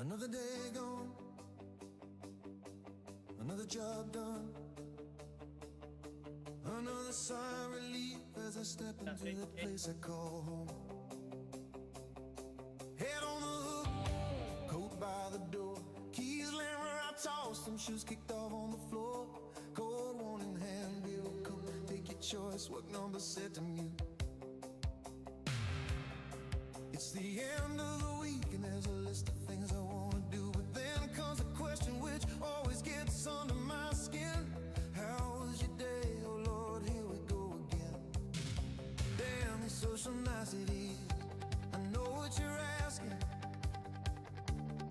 Another day gone, another job done, another sigh of relief as I step into the place I call home. Head on the hook, coat by the door, keys laying where I tossed them, shoes kicked off on the floor. Cold one in hand, bill come, take your choice, what number set to mute. It's the end of the week and there's a list of things I wanna do, but then comes a question which always gets under my skin. How was your day? Oh Lord, here we go again. Damn, these social niceties, I know what you're asking,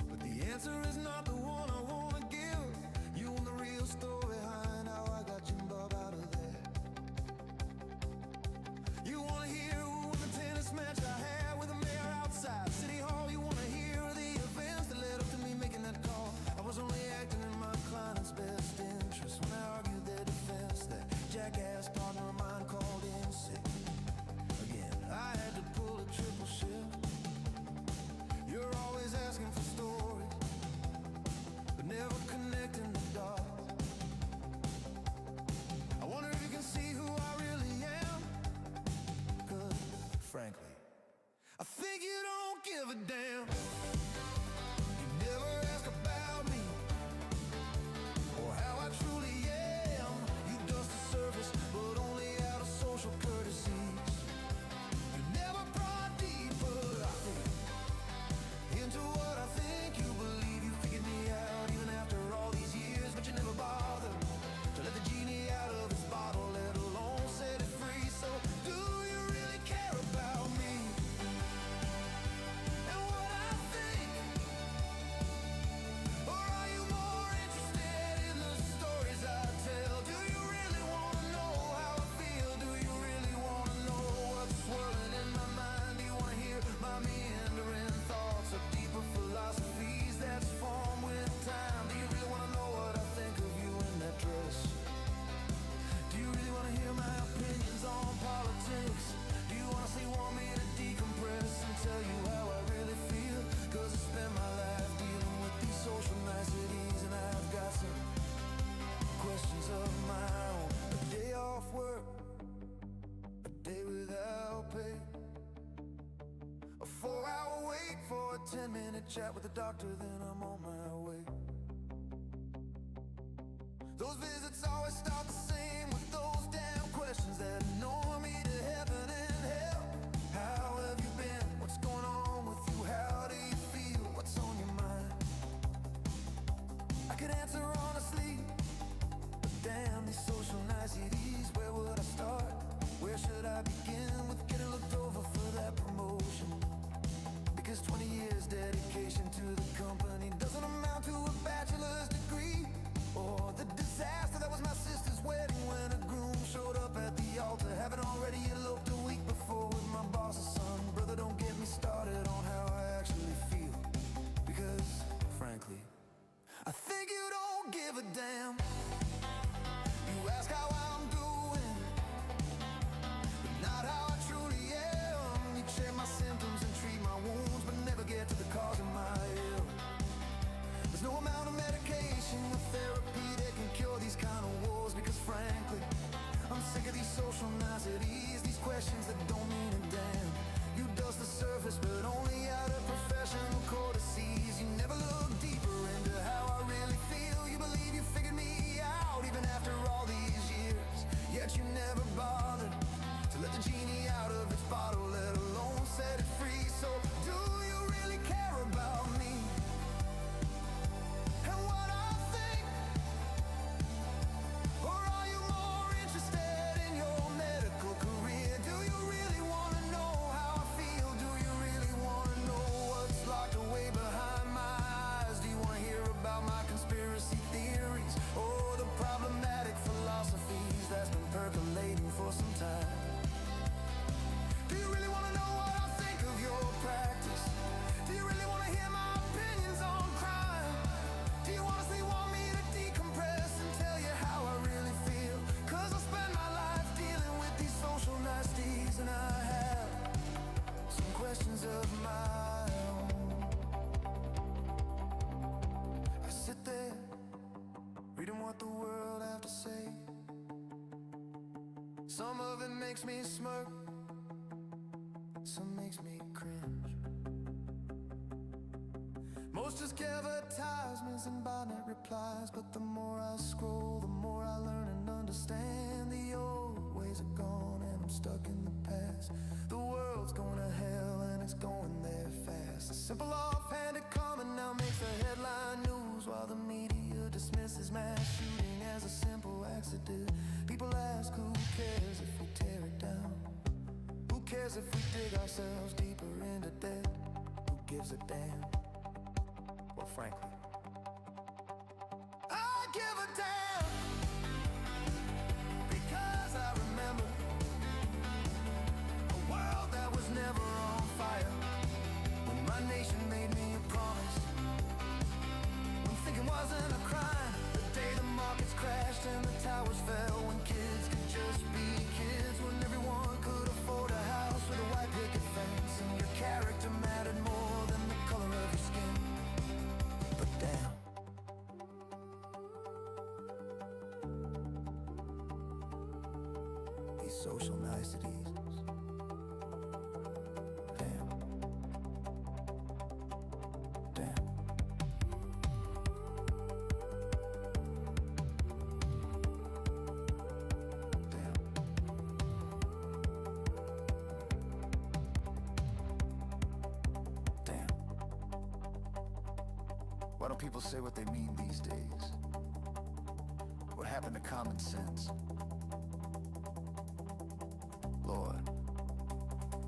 but the answer is not the one I wanna give. You want the real story behind how I got Jim Bob out of there. You wanna hear who won the tennis match I had with the mayor outside City Hall. You wanna hear the events that led up to me making that call. I was only acting in my client's best interest when I argued their defense. That jackass partner of mine called in sick again. I had to pull a triple shift. You're always asking for stories, but never connecting the dots. I wonder if you can see who I really am, 'cause frankly, I think you don't give a damn. You never ask about me or how I truly am. You dust the surface, but only out of social courtesies. You never brought deeper, I think, into what I think you believe. You figured me out even after all these years, but you never bothered to let the genie out of its bottle, let alone set it free. So do you really care about me and what I think? Or are you more interested in the stories I tell? Do you really want to know how I feel? Do you really want to know what's swirling in my mind? Do you want to hear my meandering thoughts or deeper philosophies that's formed with time? Do you really want to know what I think of you in that dress? Do you really want to hear my opinions on politics? Do you honestly want me to decompress and tell you how I really feel? 'Cause I spend my life dealing with these social niceties, and I've got some questions of my own. A day off work, a day without pay, a 4-hour wait for a 10-minute chat with the doctor, then I'm on my way. Those visits always start the same with those damn questions that annoy me to heaven and hell. How have you been? What's going on with you? How do you feel? What's on your mind? I could answer honestly, but damn these social niceties, where would I start? Where should I begin with getting looked over for that promotion? Because 20 years dedication to the company doesn't amount to a bachelor's degree, or the disaster that was my sister's wedding when a groom showed up at the altar, having already eloped a week before with my boss's son. Brother, don't get me started on how I actually feel, because frankly, I think you don't give a damn. You ask how I'm doing, but not how I truly am. You check my symptoms and treat my wounds, but never get to the cause of my ill. There's no amount of medication or therapy that can cure these kind of wars, because frankly, I'm sick of these social niceties, these questions that don't mean a damn. You dust the surface, but only out of professional courtesies. You never look deeper into how I really feel. You believe you figured me out even after all these years, yet you never bothered to let the genie out of its bottle, let alone set it free. So do you really care about me and what I think? Or are you more interested in your medical career? Do you really want to know how I feel? Do you really want to know what's locked away behind my eyes? Do you want to hear about my conspiracy theories or the problematic philosophies that's been percolating for Some of it makes me smirk, some makes me cringe. Most just give advertisements and bonnet replies, but the more I scroll, the more I learn and understand. The old ways are gone and I'm stuck in the past. The world's going to hell and it's going there fast. A simple offhanded comment now makes the headline news, while the media dismisses mass shooting as a simple accident. People ask, who cares if we tear it down? Who cares if we dig ourselves deeper into debt? Who gives a damn? Well, frankly, I give a damn, because I remember a world that was never on fire, when my nation made me a promise, when thinking wasn't a crime, the day the markets crashed and the towers fell, when kids could just be kids, when everyone could afford a house with a white picket fence, and your character mattered more than the color of your skin. But damn, these social niceties. Damn. Damn. Damn. Damn. Why don't people say what they mean these days? What happened to common sense? Lord,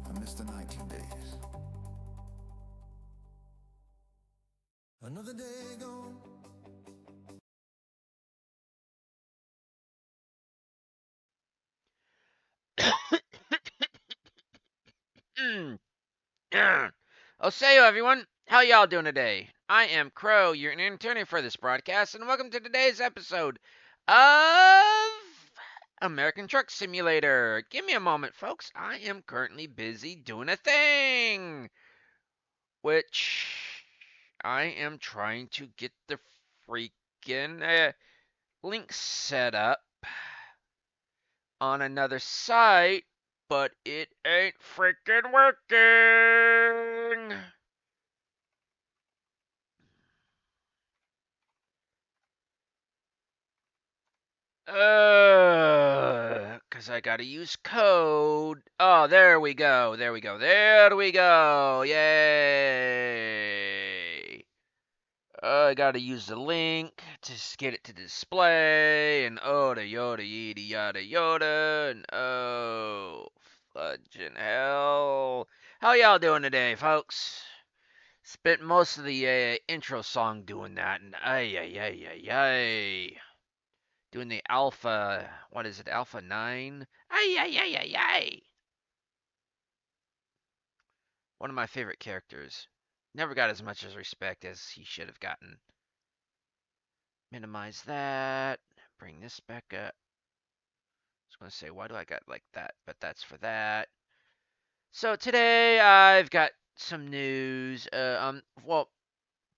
I miss the 19 days. Another day gone. Oh, say everyone, how y'all doing today? I am Crow, your intern for this broadcast, and welcome to today's episode of American Truck Simulator. Give me a moment, folks. I am currently busy doing a thing, which I am trying to get the freaking link set up on another site, but it ain't freaking working. Cause I gotta use code. Oh, there we go. There we go. There we go. Yay. I gotta use the link to get it to display, and oh, the yoda, yada, yada, and oh, fudging hell. How y'all doing today, folks? Spent most of the intro song doing that, and ay, ay, ay, ay, ay. Doing the alpha, what is it, alpha 9? Ay, ay, ay, ay, ay. One of my favorite characters. Never got as much as respect as he should have gotten. Minimize that. Bring this back up. I was going to say, why do I got like that? But that's for that. So today I've got some news. Well,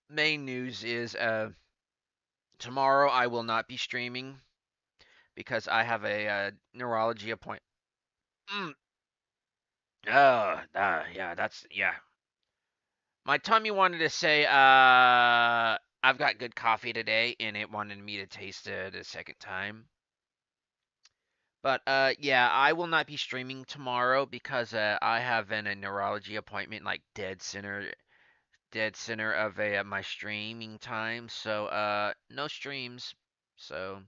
main news is tomorrow I will not be streaming because I have a neurology appointment. Yeah. My tummy wanted to say, I've got good coffee today, and it wanted me to taste it a second time. But, yeah, I will not be streaming tomorrow because, I have a neurology appointment, like, dead center of my streaming time. So, no streams. So,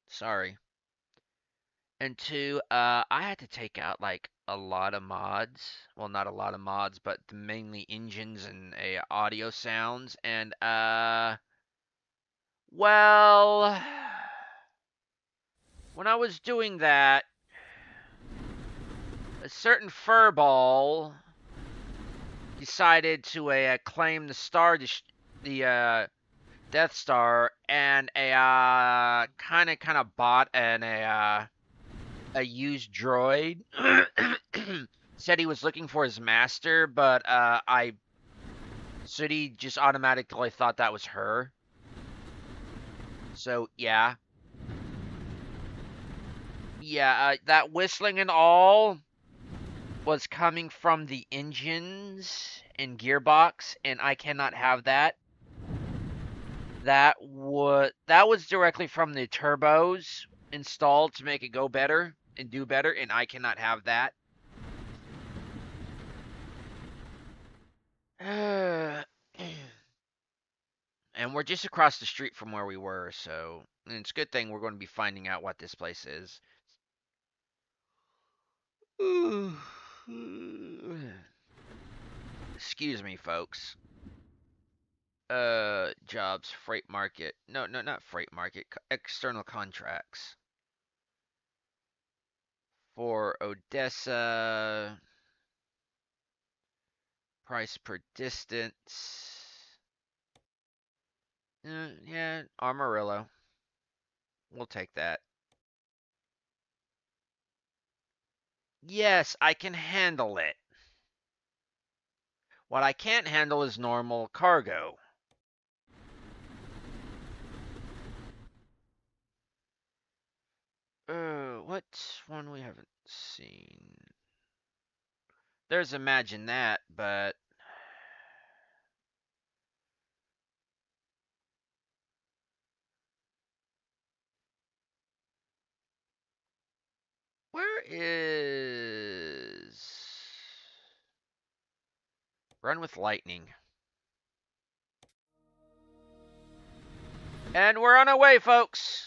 sorry. And two, I had to take out like a lot of mods. Well, not a lot of mods, but mainly engines and audio sounds. And well, when I was doing that, a certain furball decided to claim the Death Star, and kind of bought a used droid. Said he was looking for his master, but I said he just automatically thought that was her. So yeah, Yeah, that whistling and all was coming from the engines and gearbox, and I cannot have that. That was directly from the turbos installed to make it go better and do better, and I cannot have that. And we're just across the street from where we were, so and it's a good thing we're going to be finding out what this place is. Excuse me, folks. Jobs, freight market. No, no, not freight market. External contracts for Odessa. Price per distance. Yeah, Amarillo. We'll take that. Yes, I can handle it. What I can't handle is normal cargo. What's one we haven't seen? There's Imagine That, but where is Run with Lightning? And we're on our way, folks.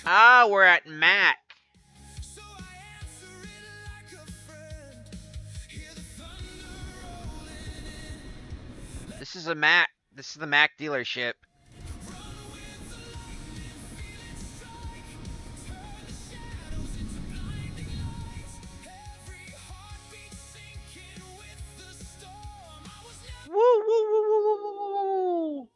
Ah, we're at Mac. This is a Mac. This is the Mac dealership. Woo, woo, woo, woo, woo, woo, woo.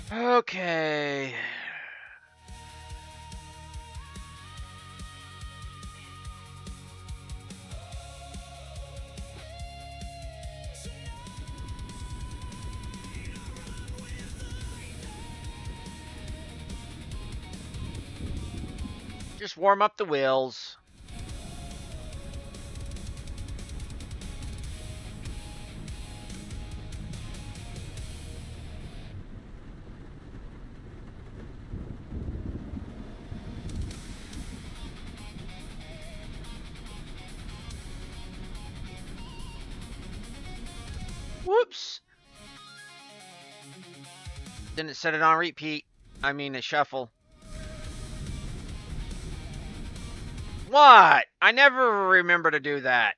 Okay. just warm up the wheels. Whoops. Didn't set it on repeat. I mean, a shuffle. What? I never remember to do that.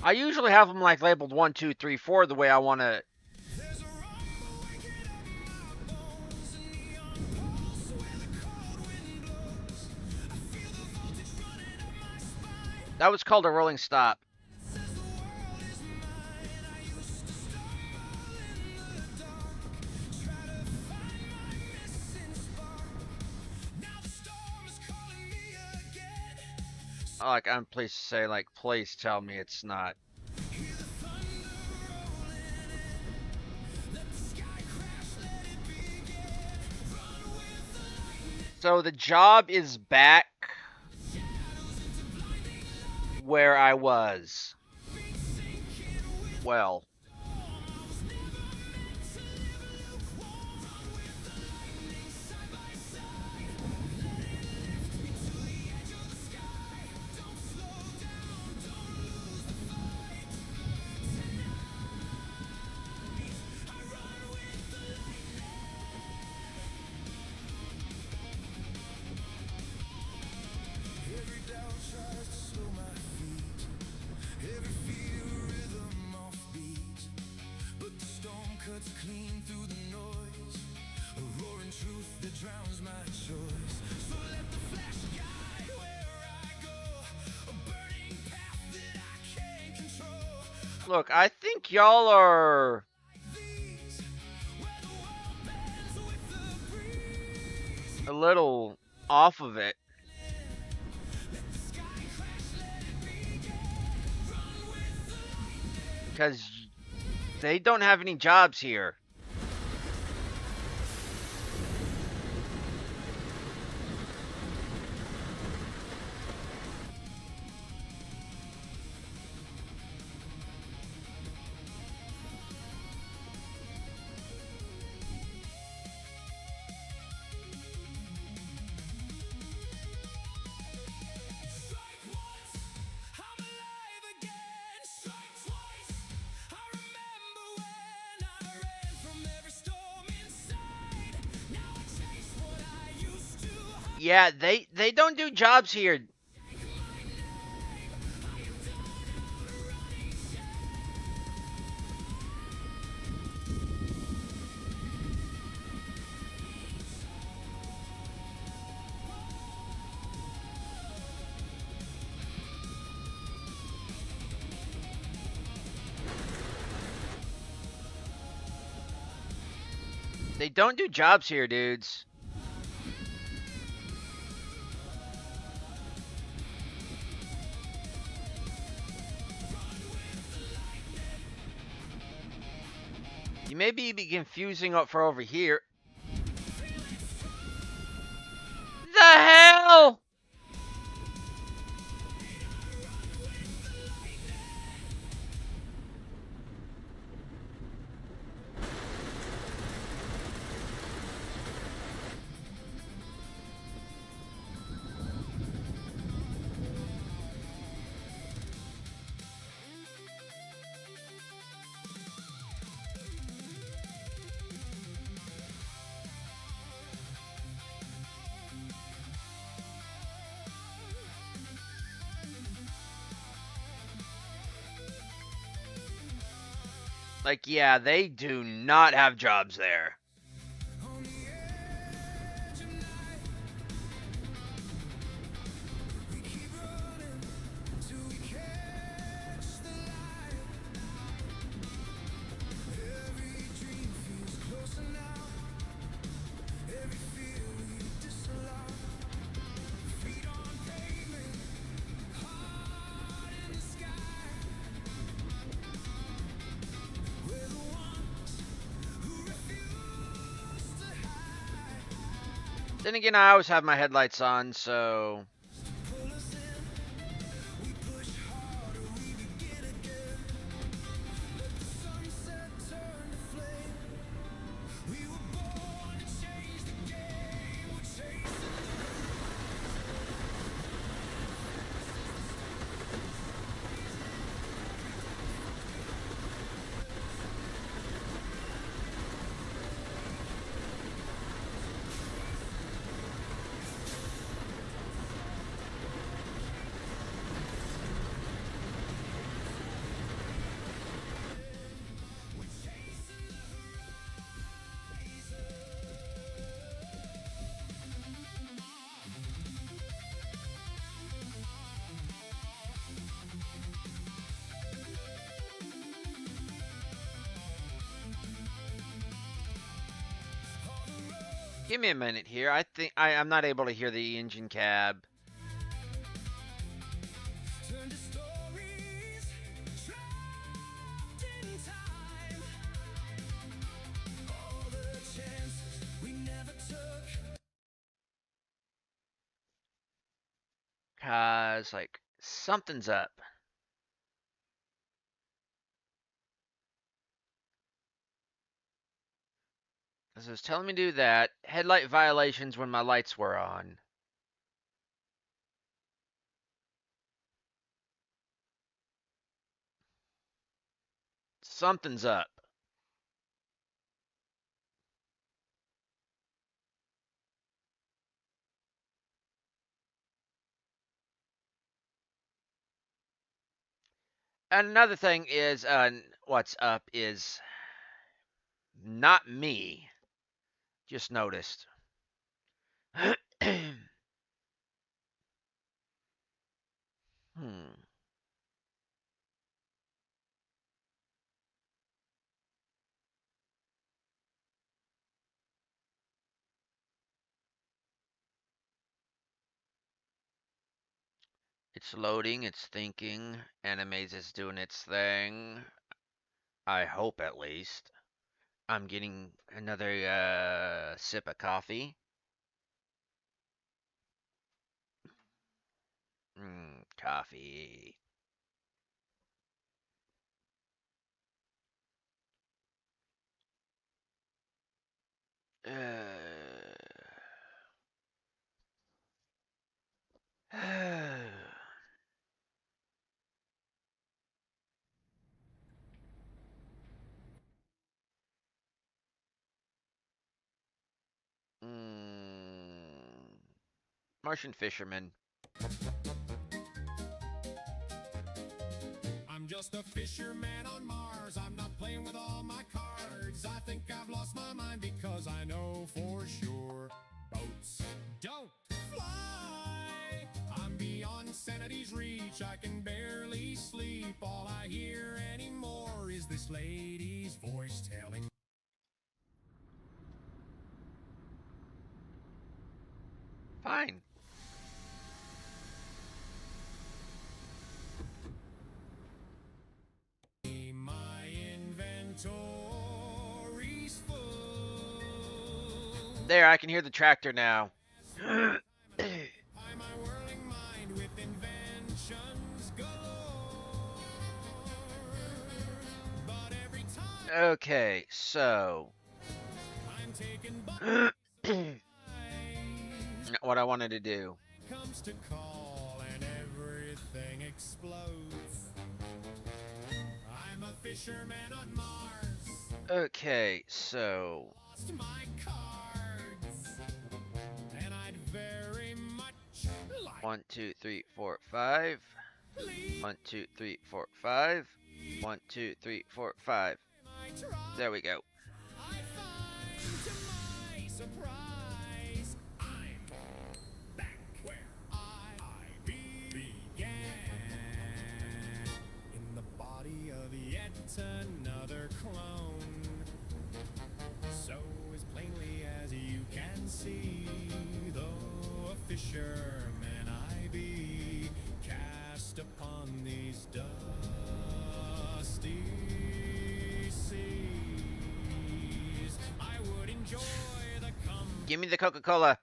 I usually have them like labeled 1, 2, 3, 4 the way I want to. That was called a rolling stop. Like, I'm pleased to say, like, please tell me it's not. So the job is back where I was. Well. Look, I think y'all are a little off of it. Because they don't have any jobs here. Yeah, they don't do jobs here. They don't do jobs here, dudes. You may be confusing up for over here. The hell? Like, yeah, they do not have jobs there. Then again, I always have my headlights on, so... Give me a minute here. I think I'm not able to hear the engine cab. Cause like something's up. Cause it was telling me to do that. Headlight violations when my lights were on. Something's up. And another thing is, what's up is not me. Just noticed. Hmm. It's loading, it's thinking, Animaze is doing its thing. I hope at least. I'm getting another sip of coffee. Coffee. Martian fisherman. I'm just a fisherman on Mars. I'm not playing with all my cards. I think I've lost my mind because I know for sure boats don't fly. I'm beyond sanity's reach. I can barely sleep. All I hear anymore is this lady's voice telling. Fine. My inventory's full. There, I can hear the tractor now. My whirling mind with inventions galore. But every time Okay, so I'm taken by what I wanted to do. comes to call and everything explodes. I'm a fisherman on Mars. Okay, so Lost my cards, and I'd very much like 1, 2, 3, 4, 5. 1, 2, 3, 4, 5. 1, 2, 3, 4, 5. my try. There we go. I find to my surprise, I'm back where I began, in the body of yet another clone. So as plainly as you can see, though a fisherman I be, cast upon these dusty seas, I would enjoy the company Give me the Coca-Cola.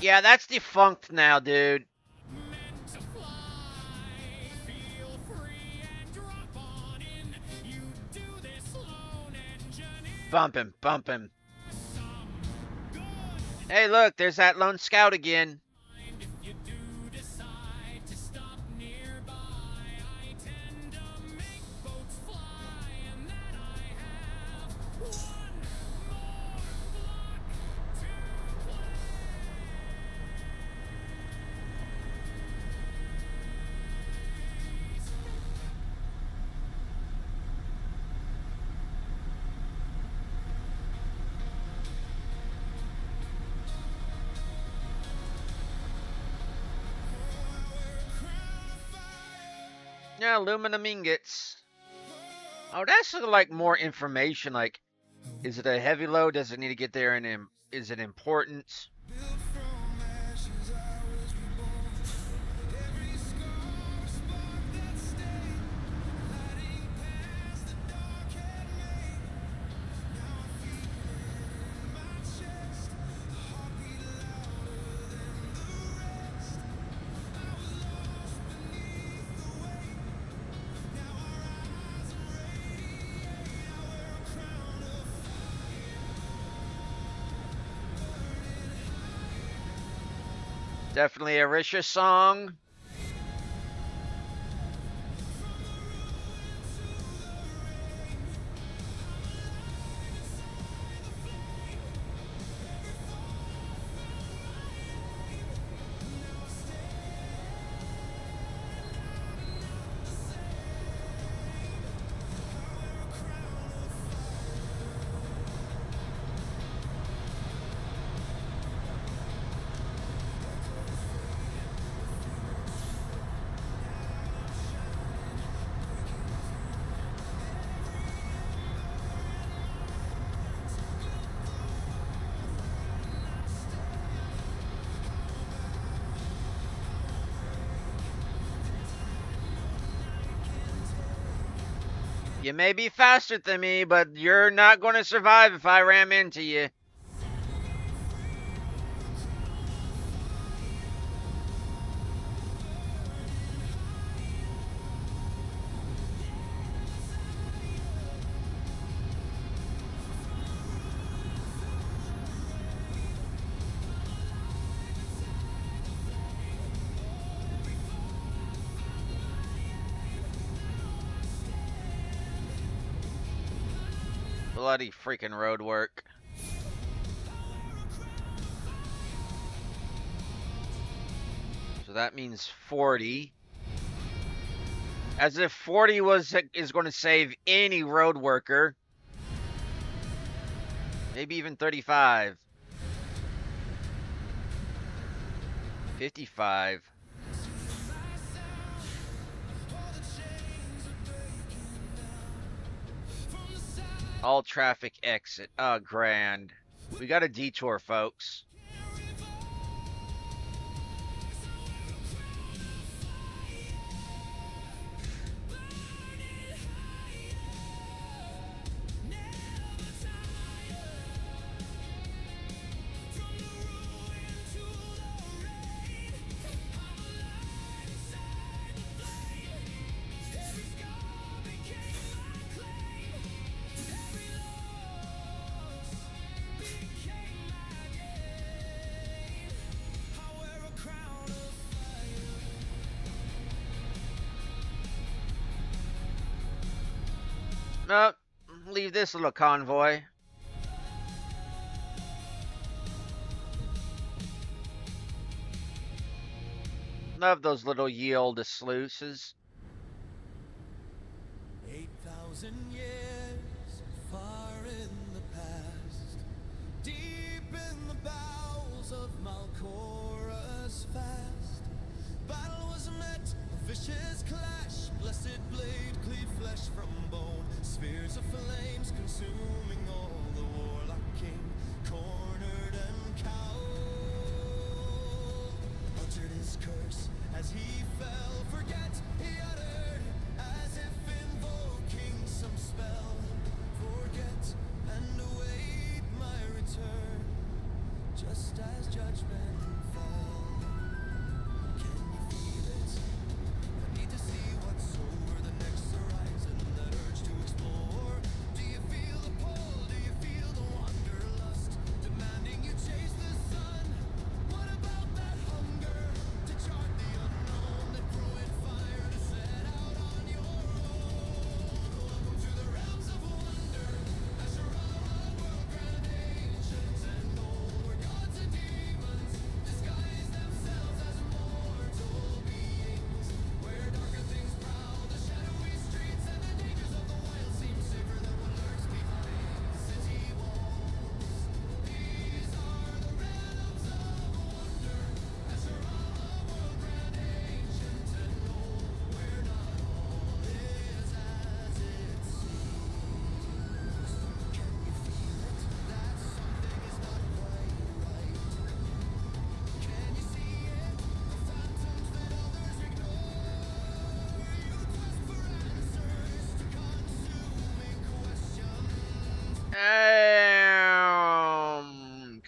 Yeah, that's defunct now, dude. Meant to fly. Feel free and drop on in. You do this lone engineer. Bump him, bump him. Some good Hey, look, there's that lone scout again. find if you do decide to stop nearby. I tend to make boats fly, and that I have one more block to play. Yeah, aluminum ingots. Oh, that's like more information. Like, is it a heavy load? Does it need to get there? And is it important? Built from ashes, I was reborn. Every scar spark that stayed, lighting past the dark had made. Now I feel it in my chest, a heartbeat louder than the rest. I was lost beneath the weight. Now our eyes radiate. I wear a crown of Definitely a Risha song. You may be faster than me, but you're not going to survive if I ram into you. Bloody freaking road work. So that means 40. As if 40 is going to save any road worker. Maybe even 35. 55. All traffic exit. Oh, grand. We got a detour, folks. Nope. Leave this little convoy. Love those little yield sluices. 8,000 years far in the past, deep in the bowels of Malkora's fast. Battle was met, a vicious clash. Blessed blade cleave flesh from bone. Spheres of flames consuming all. The warlock king cornered and cowed. Uttered his curse as he fell. Forget he uttered as if invoking some spell. Forget and await my return, just as judgment fell.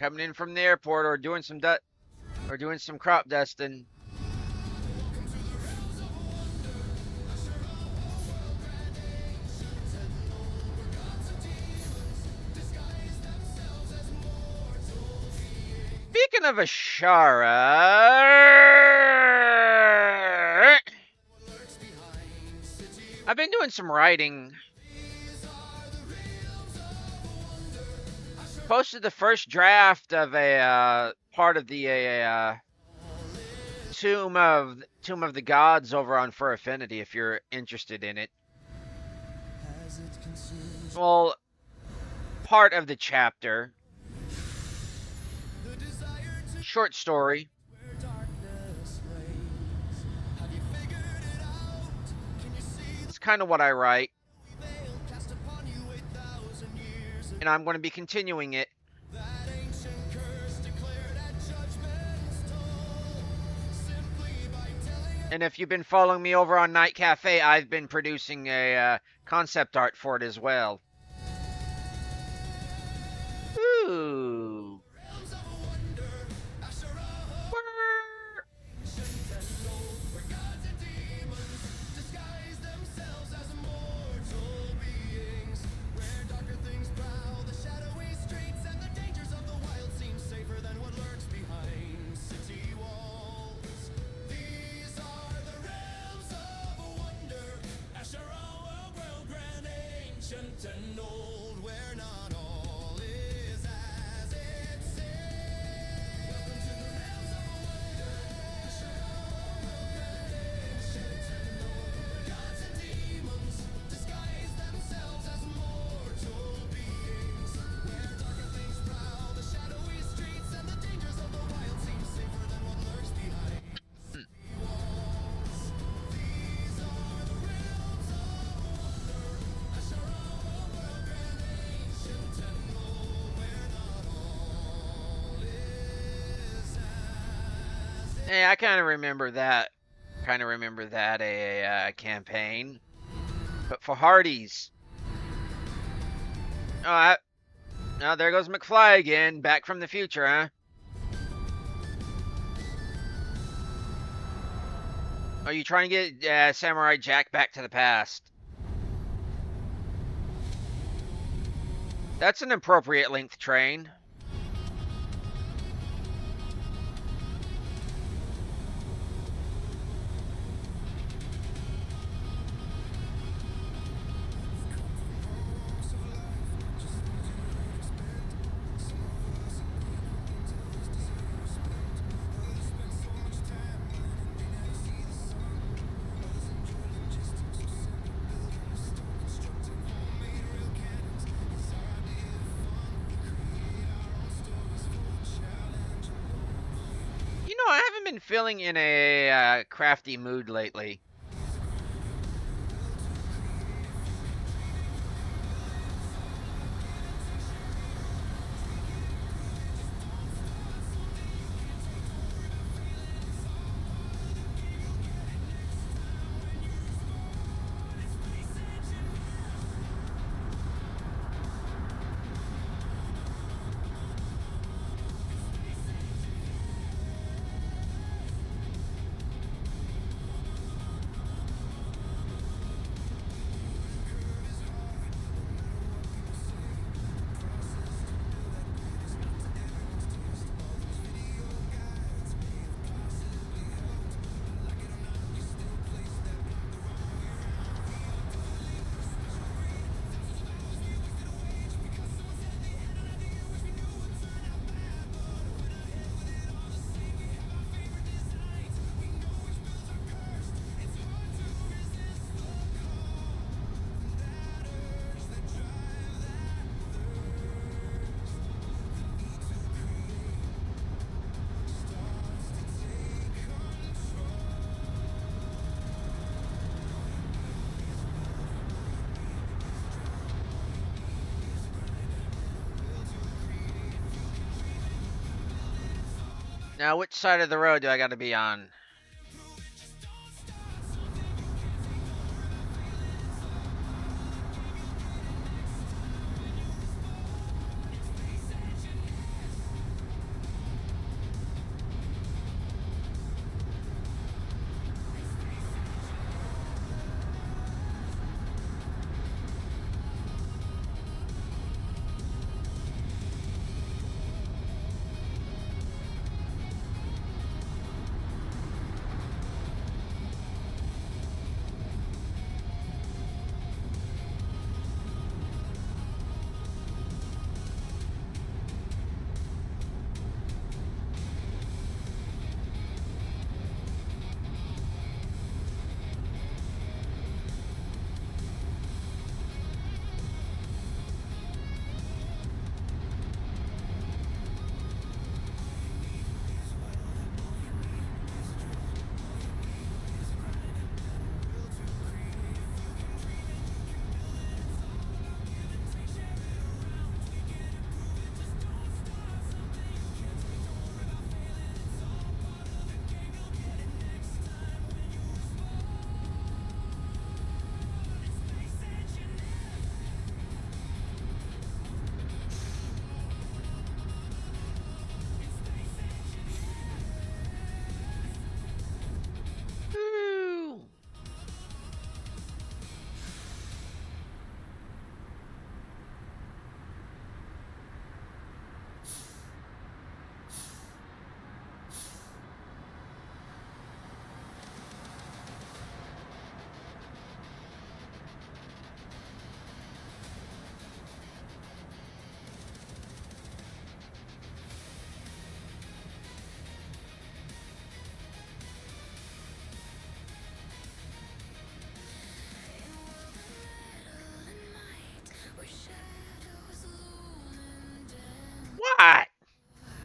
coming in from the airport or doing some crop dusting. Speaking of Ashara, I've been doing some writing. Posted the first draft of a part of the Tomb of the Gods over on Fur Affinity if you're interested in it. Well, part of the chapter. Short story. It's kind of what I write. And I'm going to be continuing it. And if you've been following me over on Night Cafe, I've been producing a concept art for it as well. Ooh. And old, where not all is as it seems. Welcome to the realms of wonder. Ancient and old, gods and demons disguise themselves as mortal beings. Where darker things prowl, the shadowy streets and the dangers of the wild seem safer than what lurks behind city walls. These are the realms of wonder. Hey, I kind of remember that. Campaign. But for Hardee's. Oh, there goes McFly again. Back from the future, huh? Are you trying to get Samurai Jack back to the past? That's an appropriate length train. I haven't been feeling in a crafty mood lately. Now, which side of the road do I got to be on?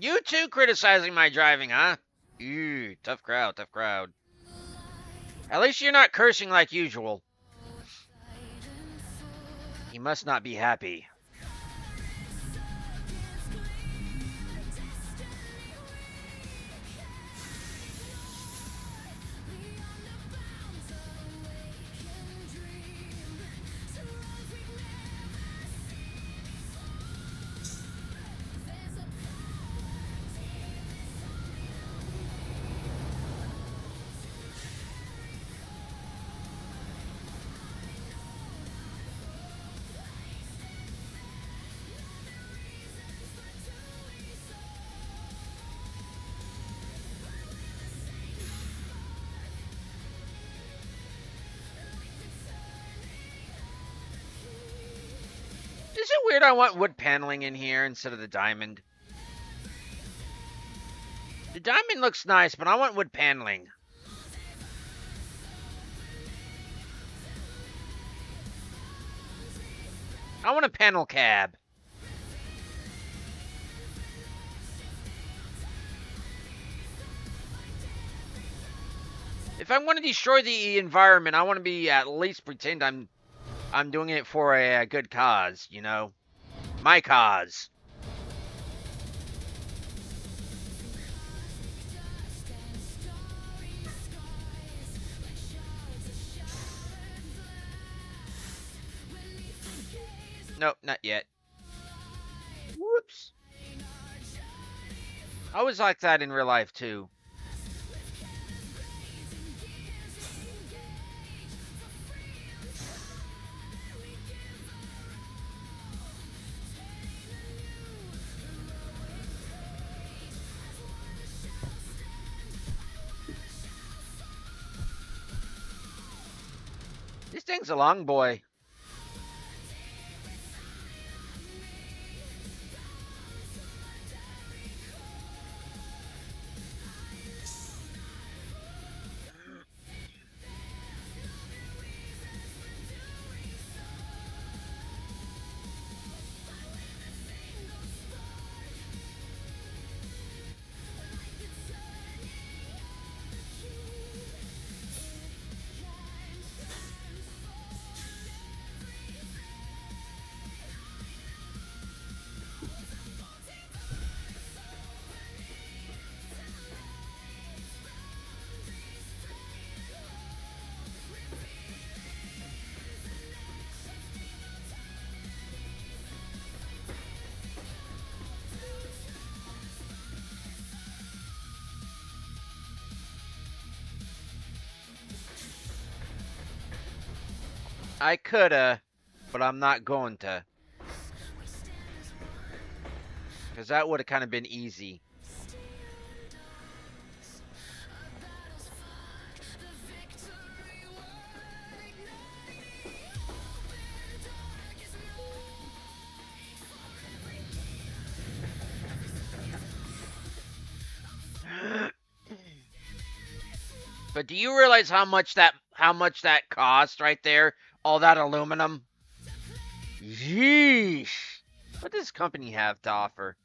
You too criticizing my driving, huh? Ew, tough crowd, tough crowd. At least you're not cursing like usual. He must not be happy. Is it weird I want wood paneling in here instead of the diamond? The diamond looks nice, but I want wood paneling. I want a panel cab. If I'm going to destroy the environment, I want to be at least pretend I'm doing it for a good cause, you know? My cause. Nope, not yet. Whoops. I was like that in real life, too. This thing's a long boy. I coulda, but I'm not going to. Because that would have kind of been easy. But do you realize how much that cost right there? All that aluminum? Yeesh. What does this company have to offer?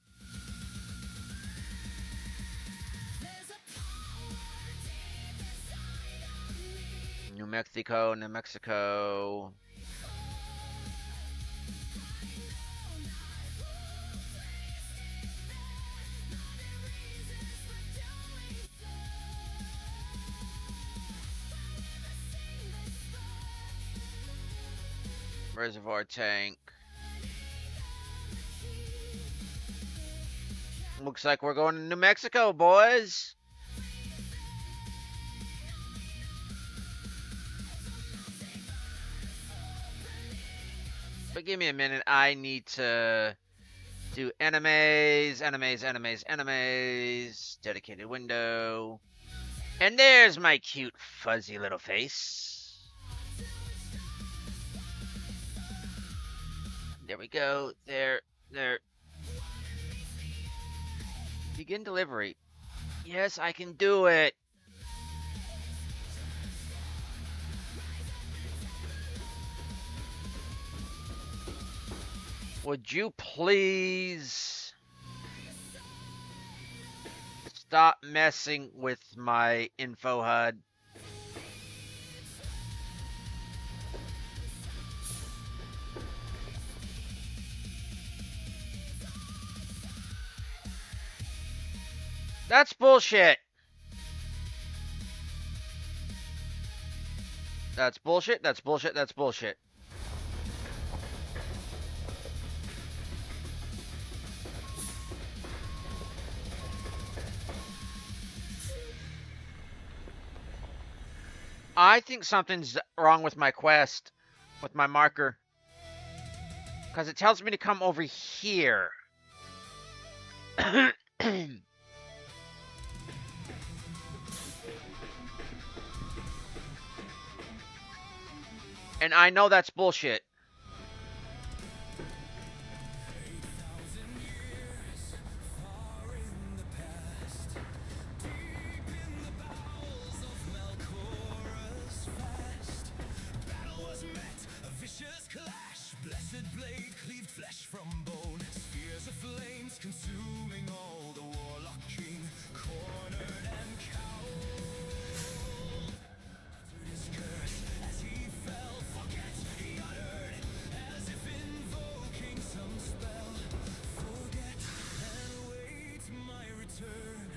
New Mexico, New Mexico. Reservoir tank. Looks like we're going to New Mexico, boys. But give me a minute. I need to do enemies. Dedicated window. And there's my cute, fuzzy little face. There we go. There. Begin delivery. Yes, I can do it. Would you please Stop messing with my info HUD. That's bullshit. That's bullshit. That's bullshit. That's bullshit. I think something's wrong with my quest, with my marker. Because it tells me to come over here. And I know that's bullshit. Consuming all the warlock king, cornered and cowed. His curse as he fell, forget he uttered, as if invoking some spell. Forget and wait my return,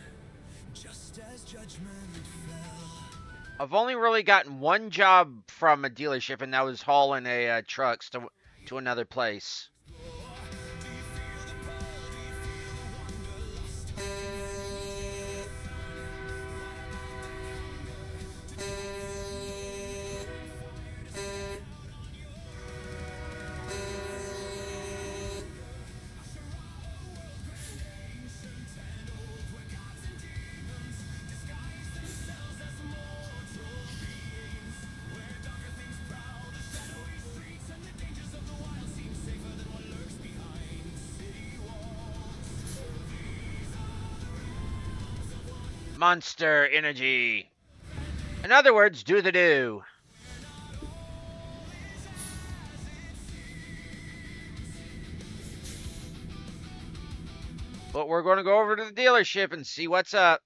just as judgment fell. I've only really gotten one job from a dealership, and that was hauling a trucks to another place. Monster energy. In other words, do the do. But we're going to go over to the dealership and see what's up.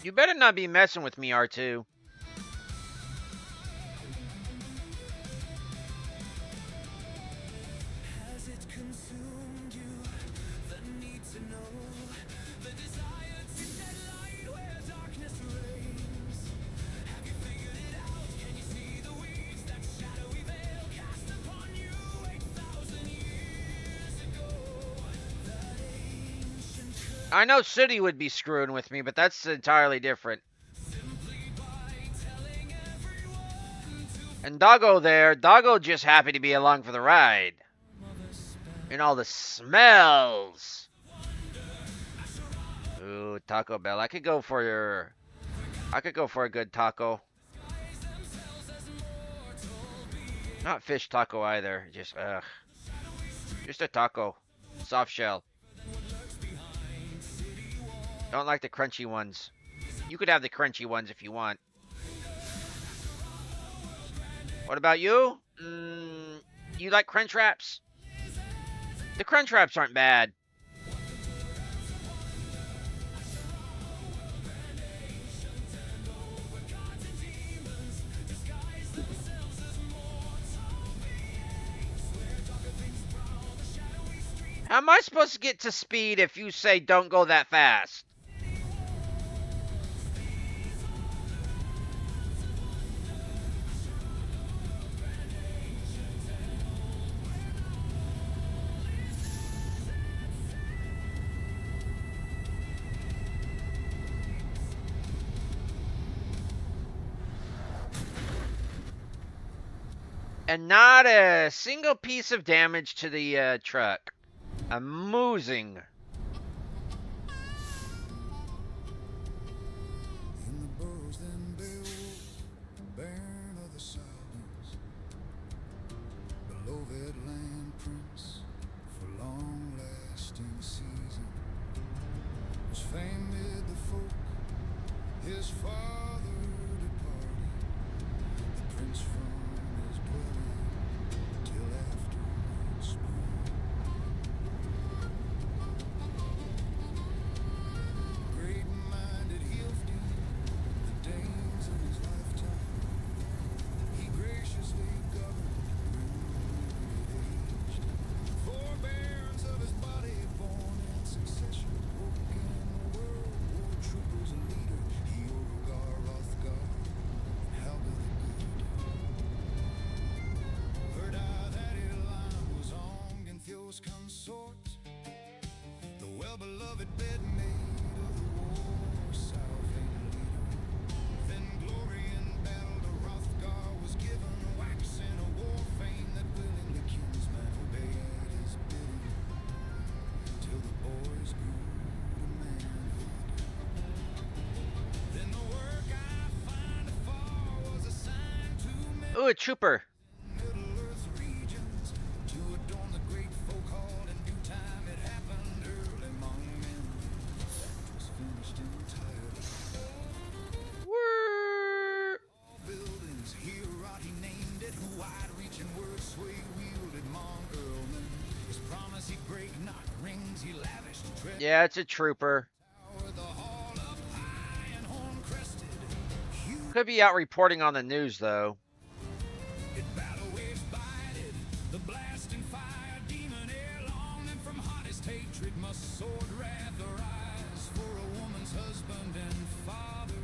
You better not be messing with me, R2. Has it consumed you? The need to know, the desire to shed light where darkness reigns. Have you figured it out? Can you see the weeds that shadowy veil cast upon you 8,000 years ago? That ancient curse I know City would be screwing with me, but that's entirely different. simply by telling everyone to And Doggo there, Doggo just happy to be along for the ride. mother spell. And all the smells. Ooh, Taco Bell. I could go for a good taco. Not fish taco either. Just just a taco. Soft shell. Don't like the crunchy ones. You could have the crunchy ones if you want. What about you? You like crunch wraps? The crunch wraps aren't bad. How am I supposed to get to speed if you say don't go that fast? And not a single piece of damage to the truck. Amusing. In the burrows, then Beowulf, bairn of the silence, beloved land prince for long-lasting season, was famed mid the folk. His father departed, the prince from his dwelling till after spring. Great-minded Hilfdene, the Danes of his lifetime, he graciously governed, aged. Forbearance of his body, born in succession, woke in the world, war troopers and leader, Hrothgar, Hrothgar, and Helga the Good. Heard I that Ilan was Ongentheo's consort, the well-beloved bedmate of the war-salving leader. Then glory in battle to Hrothgar was given, waxing a war fame that willingly kinsmen obeyed his bidding, till the boys grew to manhood. Then the work I find afar was assigned to men Ooh, a trooper. in Middle-earth regions, to adorn the great folk hall. In due time it happened early among men, that was finished entirely. Woo! All buildings, Hierarchy named it, who wide-reaching words sway wielded among earlmen. His promise he'd break not, rings he lavished, treasure Yeah, it's a trooper. tower, the hall up high and horn-crested. Huge Could be out reporting on the news, though. battle waves bided, the blasting fire demon ere long, and from hottest hatred must sword wrath arise for a woman's husband and father.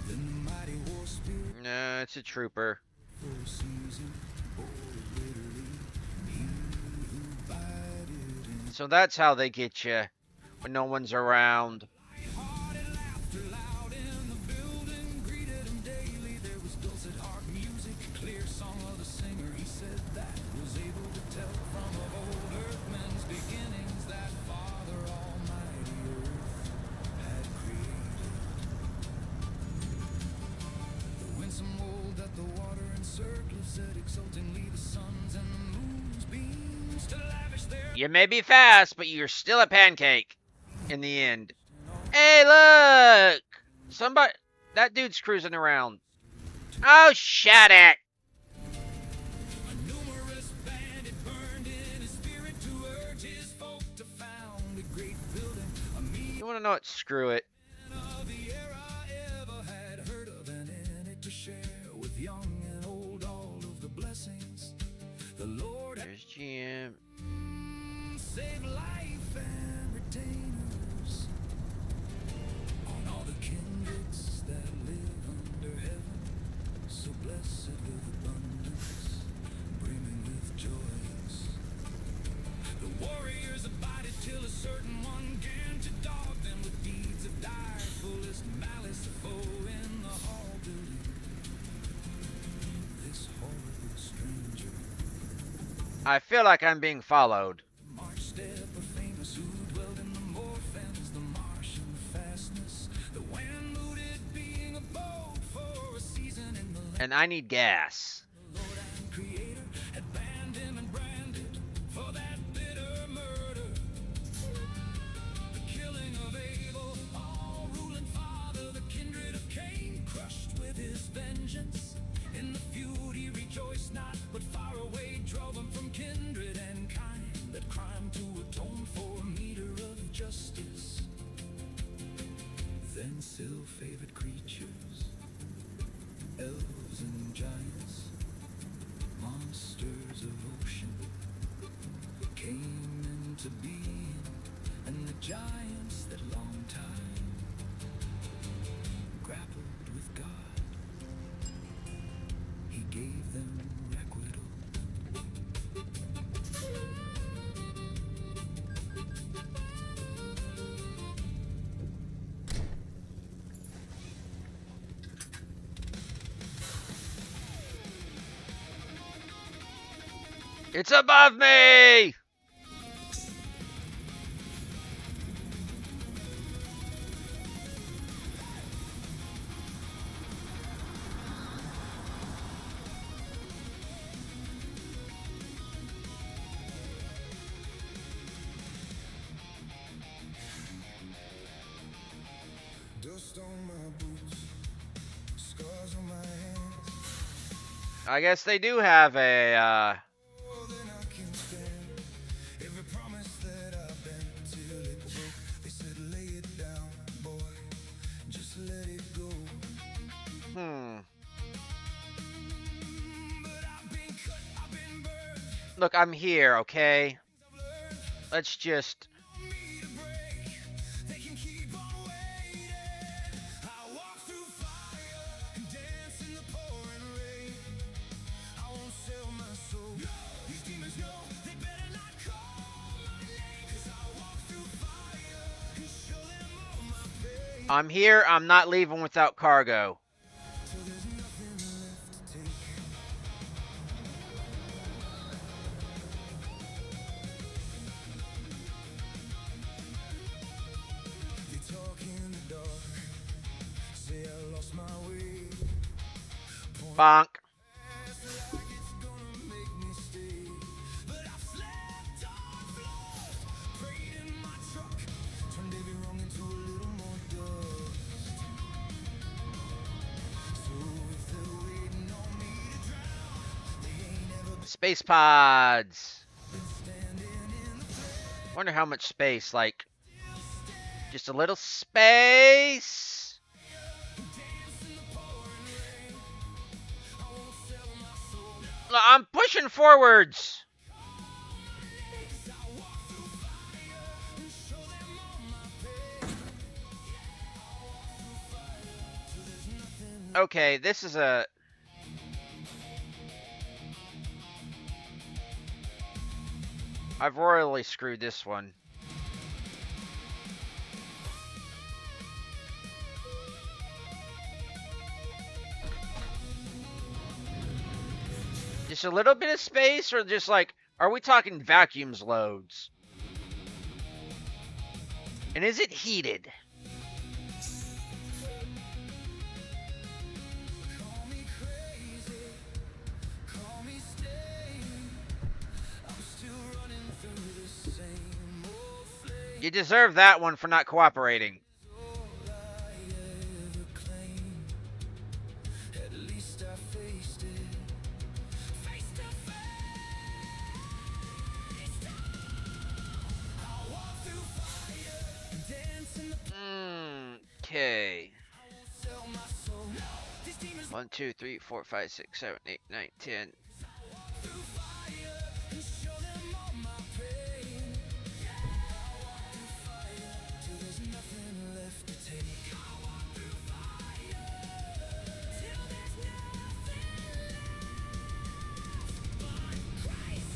Then the mighty war spirit No, it's a trooper. for a season, or literally, he who bided in So that's how they get you when no one's around. light-hearted laughter loud in the building, greeted him daily. There was dulcet harp music, clear song of the singer. He said that was able to tell from of old earthmen's beginnings that Father Almighty Earth had created. The winsome wold that the water encircled said exultingly the suns and the moon's beams to lavish their You may be fast, but you're still a pancake in the end. Hey, look! Somebody... That dude's cruising around. Oh, shut it! A numerous band it burned in his spirit to urge his folk to found a great building, a meeting You want to know what? Screw it. of the era ever had heard of, and in it to share with young and old all of the blessings the Lord had There's GM. saved life and retainers on all the kindreds that live under heaven, so blessed with abundance, brimming with joys. The warriors abided till a certain one began to dog them with deeds of dire, fullest malice, a foe in the hall building. This horrible stranger, I feel like I'm being followed. March step, a famous who dwelled in the Morfens, the Martian fastness, the wind-mooted being abode for a season in the land. And I need gas. The Lord and Creator had banned him and branded for that bitter murder. The killing of Abel, all-ruling father, the kindred of Cain, crushed with his vengeance. In the feud he rejoiced not, but far away drove him from kindred and kind, that crime to atone for, meter of justice. Then ill-favored creatures, elves and giants, monsters of ocean, came into being, and the giants that long time grappled with God, he gave them requital. It's above me! Dust on my boots, scars on my hands. I guess they do have a, More than I can stand. Every promise that I bent till it broke. They said lay it down, boy, just let it go. But I've been cut, I've been burned. Look, I'm here, okay? Let's just... Me to break, they can keep on waiting. I walk through fire and dance in the pouring rain. I won't sell my soul. These demons know they better not call my name. 'Cause I walk through fire and show them all my pain. I'm here, I'm not leaving without cargo. Till there's nothing left to take. They talk in the dark, say I lost my way. Bonk. Like it's gonna make me stay. But I've slept on floors, prayed in my truck, turned every wrong into a little more dust. So if they're waiting on me to drown, they ain't ever Space pods. been standing in the place. Wonder how much space, like... Just a little space? Look, I'm pushing forwards! Okay, this is a... I've royally screwed this one. Just a little bit of space, or just like, are we talking vacuums loads? And is it heated? Call me crazy, call me staying. I'm still running through the same old flame. You deserve that one for not cooperating. All I ever claimed. At least I faced it. Face to face. I walk through fire, dance in the Okay. sell my soul. These demons 1, 2, 3, 4, 5, 6, 7, 8, 9, 10. through fire and show them all my pain. I walk through fire till there's nothing left to take. I walk through fire till there's nothing left but Christ.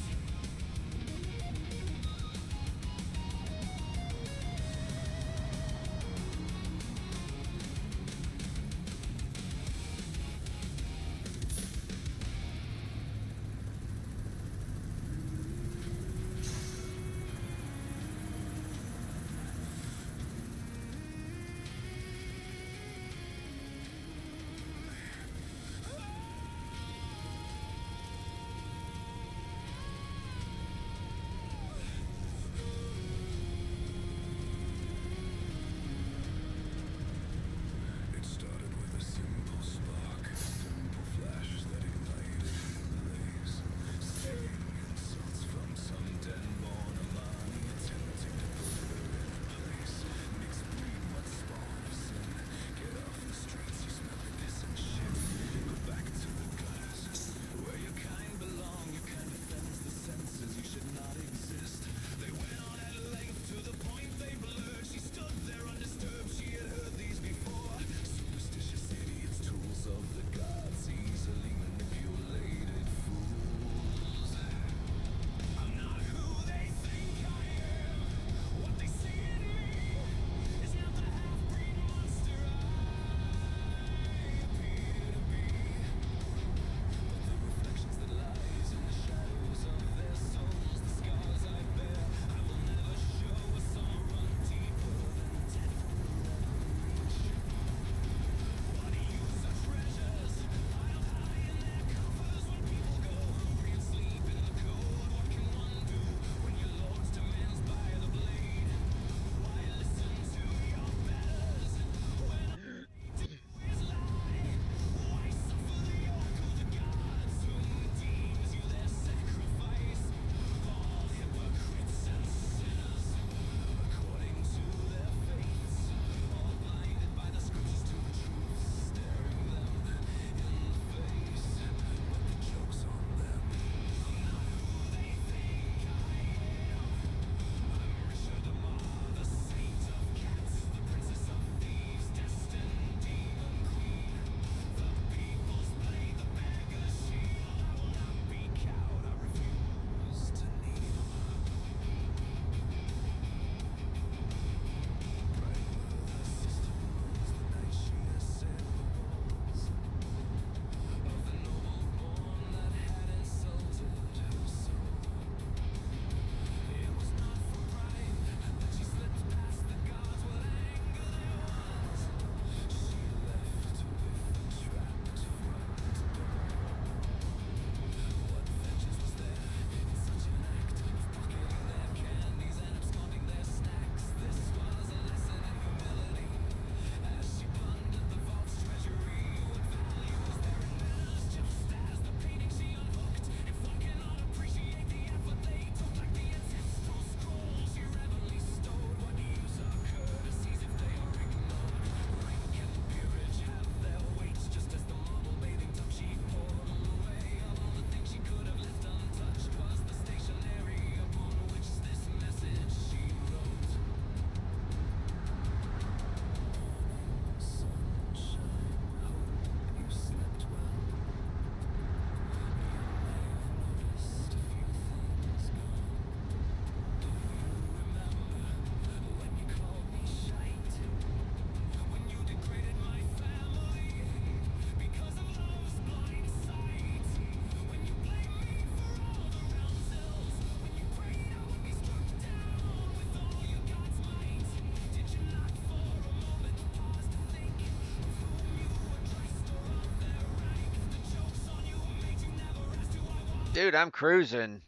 Dude, I'm cruising.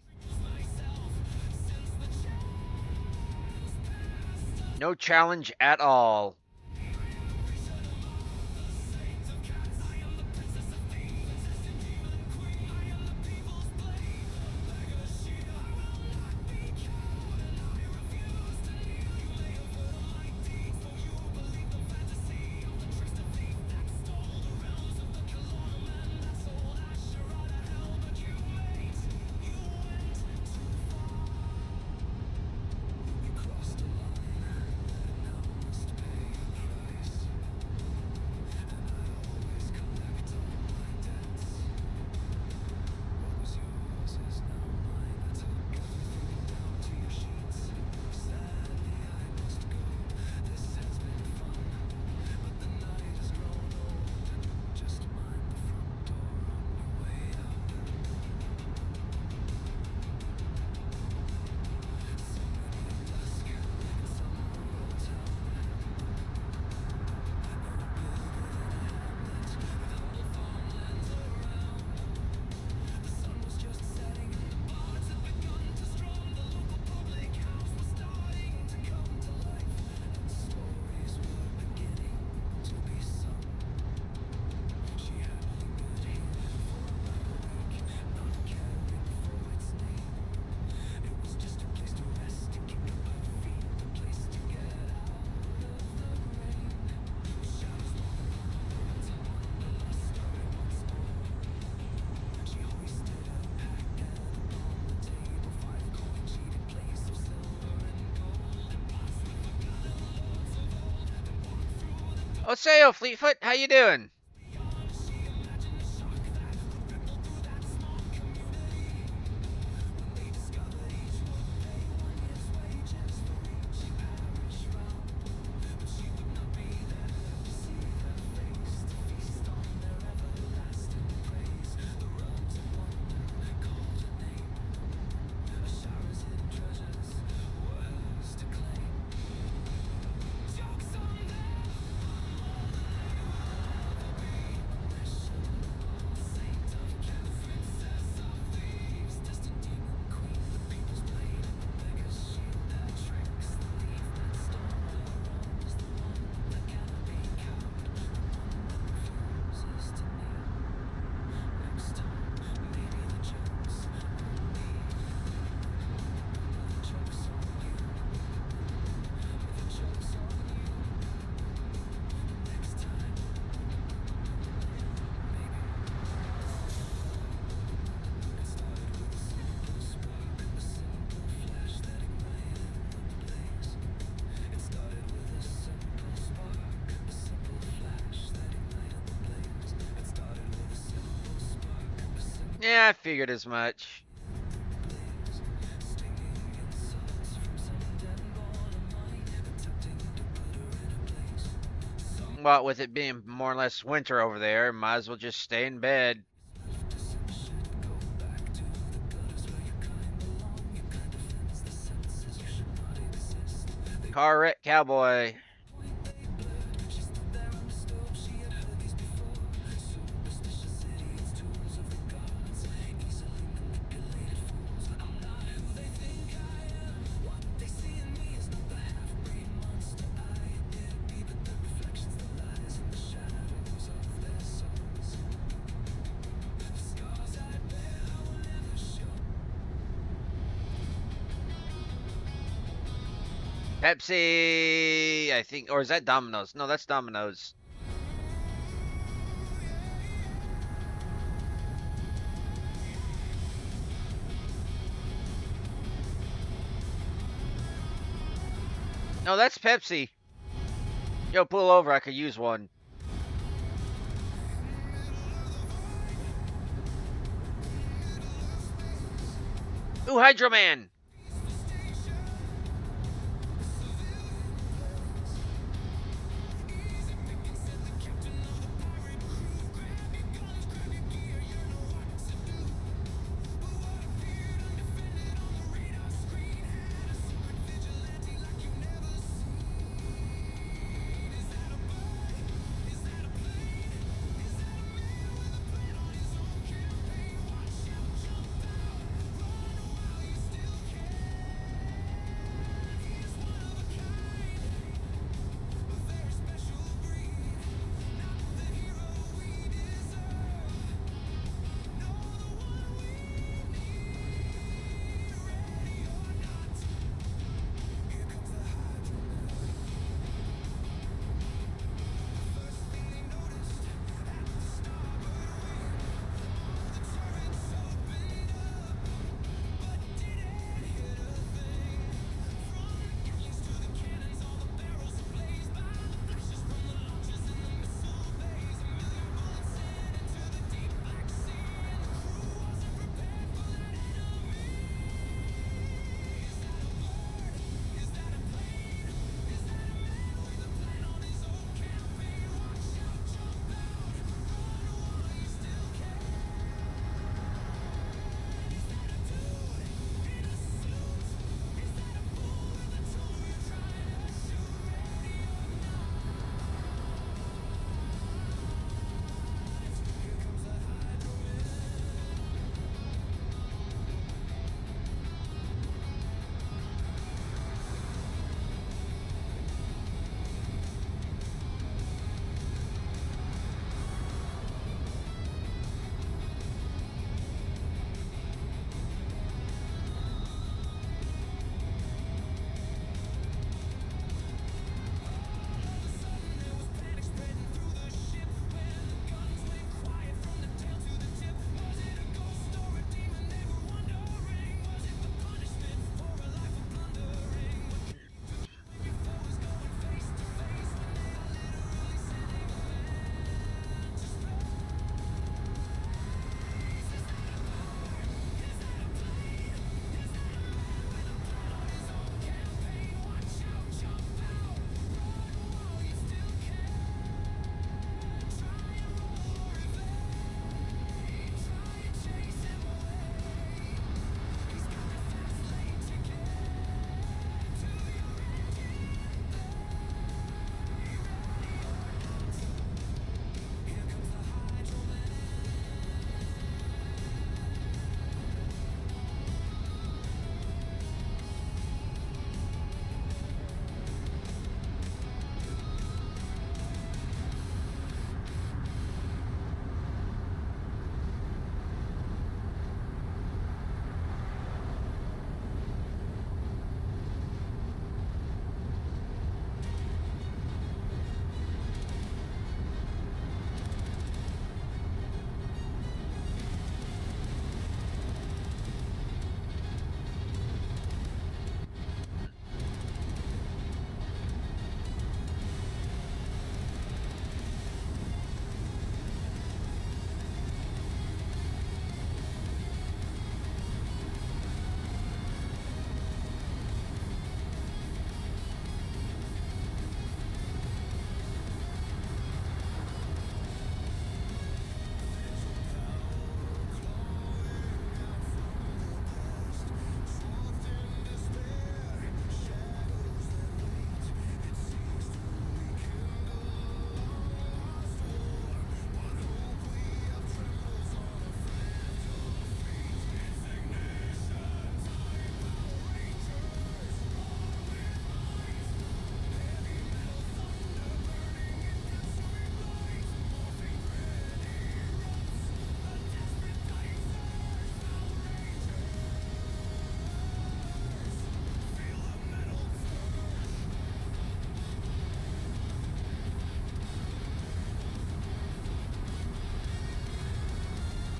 No challenge at all. Oseo, Fleetfoot, how you doing? Yeah, I figured as much. Well, with it being more or less winter over there, might as well just stay in bed. Car wreck cowboy. Pepsi, I think, or is that Domino's? No, that's Domino's. No, that's Pepsi. Yo, pull over, I could use one. Ooh, Hydro Man.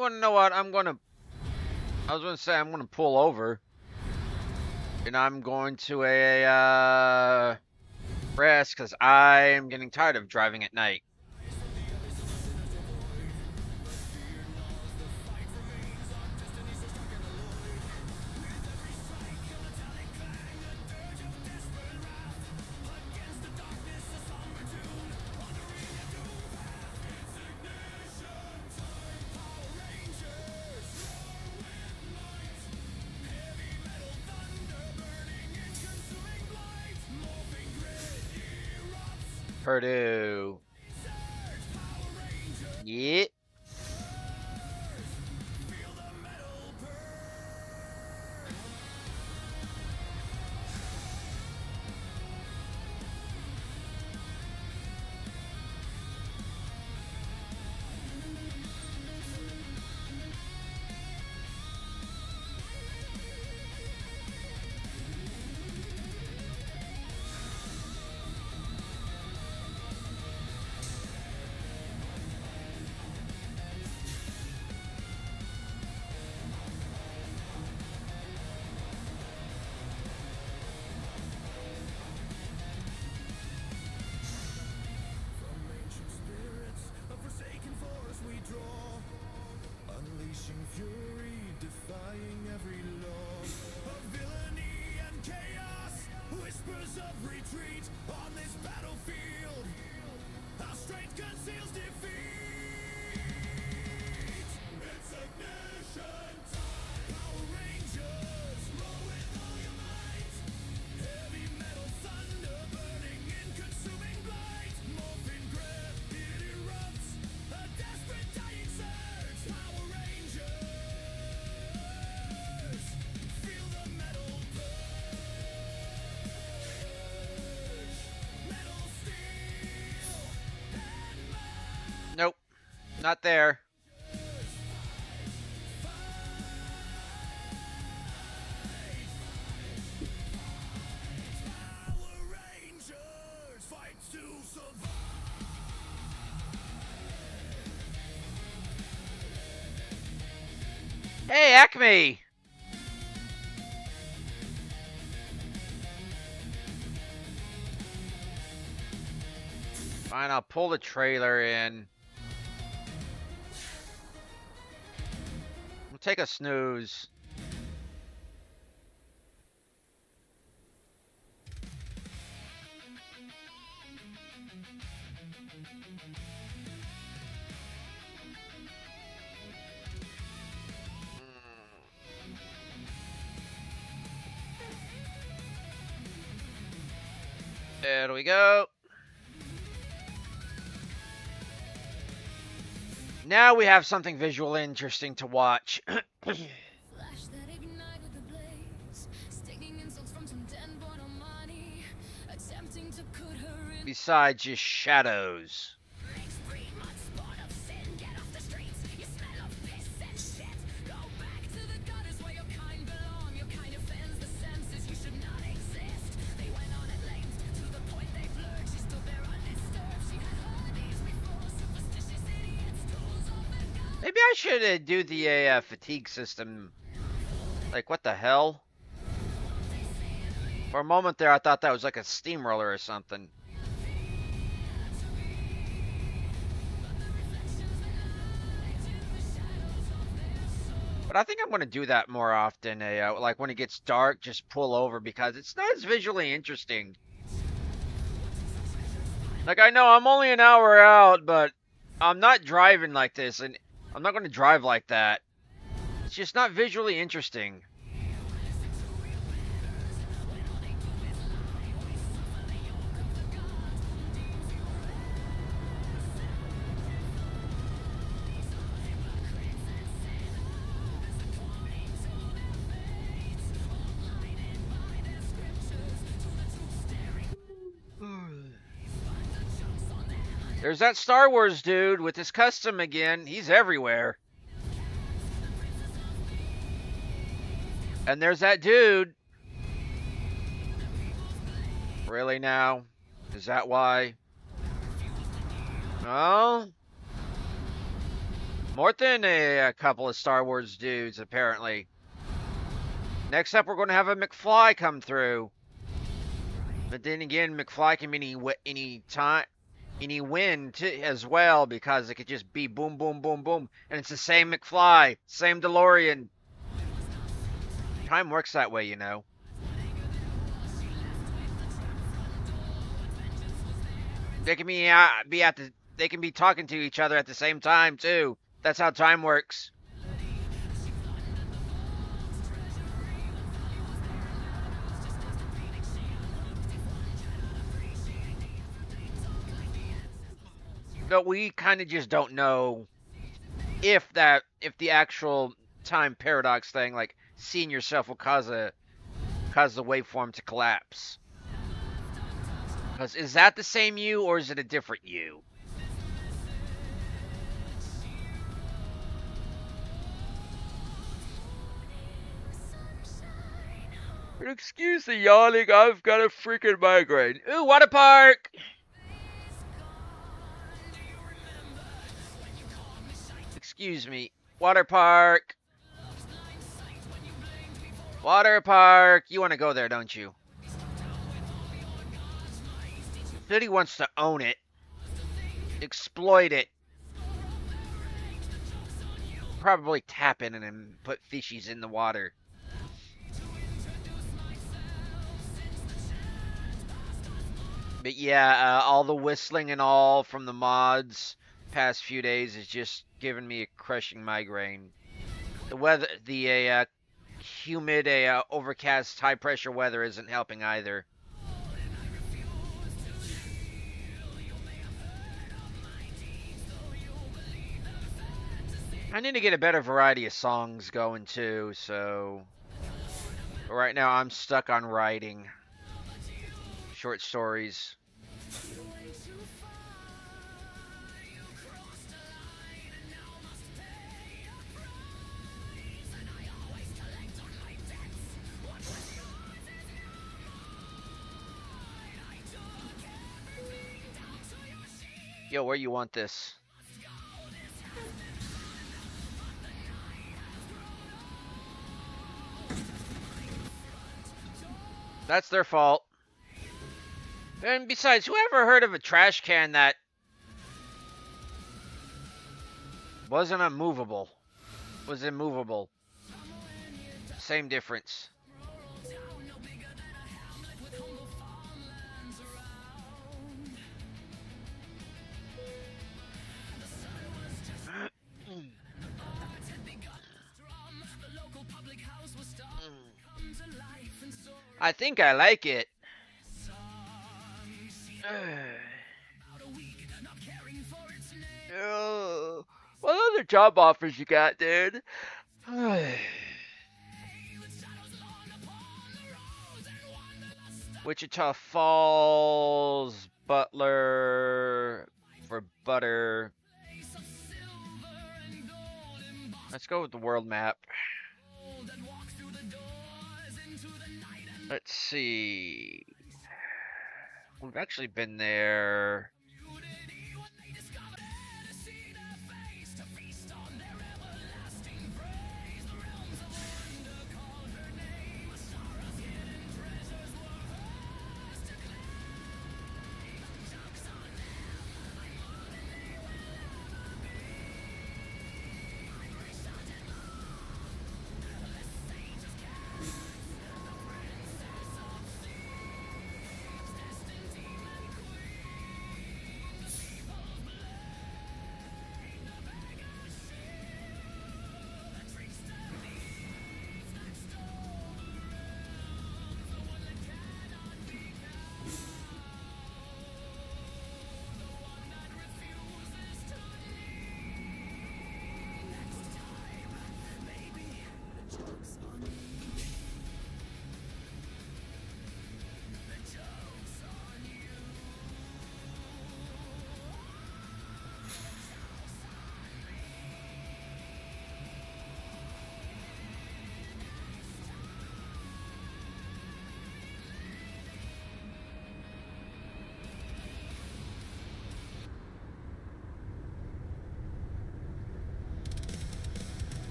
You want to know what? I was going to say I'm going to pull over. And I'm going to a rest because I am getting tired of driving at night. Purdue. Yeah. Unleashing fury, defying every law of villainy and chaos. Whispers of retreat on this battlefield. Our strength conceals defeat. It's ignition time. Power Rangers, roll with all your might. Heavy metal thunder burning in consuming light. Morphing grip, it erupts. A desperate dying surge. Power Rangers, feel the metal purge. Metal, steel, and might. Nope. Not there. Power Rangers, fight to survive. Hey, Acme! Fine, I'll pull the trailer in. We'll take a snooze. There we go. Now we have something visually interesting to watch. Flash that ignite with the blaze, stinging insults from some den born Almighty, attempting to cut her in. Besides just shadows. Breed mud spawn of sin, get off the streets, you smell of piss and shit. Go back to the gutters where your kind belong, your kind offends the senses, you should not exist. They went on at length, to the point they blurred, she stood there undisturbed, she had holidays before, superstitious idiots, tools of the gods. Maybe I should do the fatigue system. Like, what the hell? For a moment there, I thought that was like a steamroller or something. But I think I'm going to do that more often. Like when it gets dark, just pull over because it's not as visually interesting. Like, I know I'm only an hour out, but I'm not driving like this, and I'm not going to drive like that. It's just not visually interesting. There's that Star Wars dude with his custom again. He's everywhere. And there's that dude. Really now? Is that why? No? More than a couple of Star Wars dudes, apparently. Next up, we're going to have a McFly come through. But then again, McFly can be any win as well, because it could just be boom, boom, boom, boom, and it's the same McFly, same DeLorean. Time works that way, you know. They can they can be talking to each other at the same time too. That's how time works. But we kind of just don't know if the actual time paradox thing, like seeing yourself, will cause the waveform to collapse. Because is that the same you, or is it a different you? Excuse the yawning, I've got a freaking migraine. Ooh, water park! Excuse me. Water park. Water park. You want to go there, don't you? City wants to own it. Exploit it. Probably tap in and put fishies in the water. But yeah, all the whistling and all from the mods past few days is just giving me a crushing migraine. The weather, the humid, overcast, high pressure weather isn't helping either. I need to get a better variety of songs going too, so but right now I'm stuck on writing short stories. Yo, where you want this? That's their fault. And besides, whoever heard of a trash can that wasn't unmovable? Was immovable. Same difference. I think I like it. Oh, what other job offers you got, dude? Wichita Falls, Butler for butter. Let's go with the world map. Let's see. We've actually been there.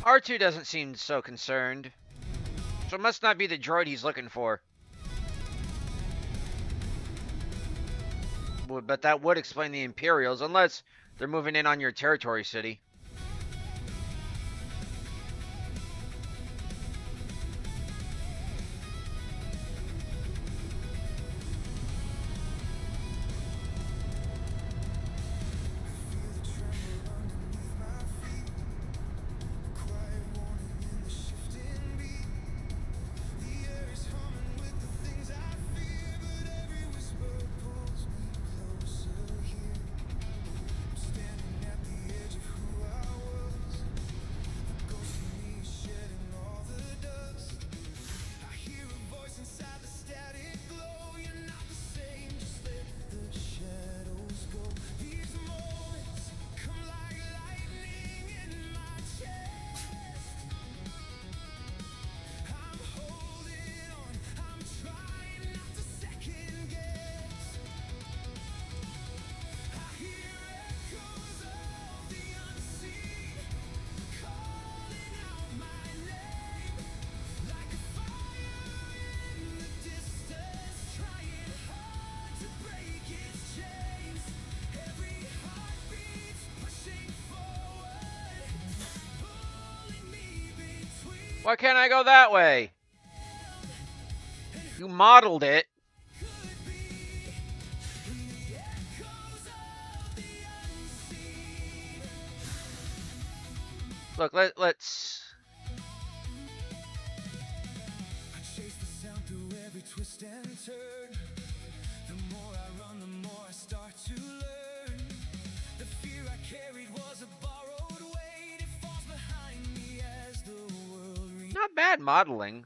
R2 doesn't seem so concerned. So it must not be the droid he's looking for. But that would explain the Imperials, unless they're moving in on your territory, city. Why can't I go that way? You modeled it. Look, let's... I chase the sound through every twist and turn. The more I run, the more I start to learn. The fear I carried was a borrowed weight. It falls behind me as the world Not bad modeling.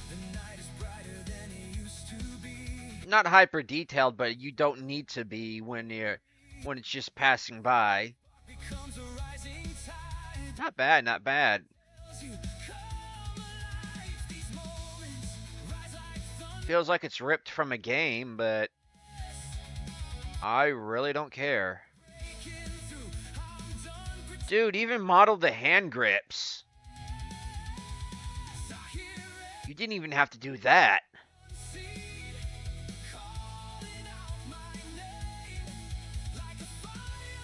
The night is brighter than it used to be. Not hyper detailed, but you don't need to be when it's just passing by. Becomes a rising tide. Not bad, not bad. As you come alive, these moments rise like thunder. Feels like it's ripped from a game, but I really don't care. Breaking through. I'm done pretending. Dude, even modeled the hand grips. I hear it. You didn't even have to do that. Calling out my name like a fire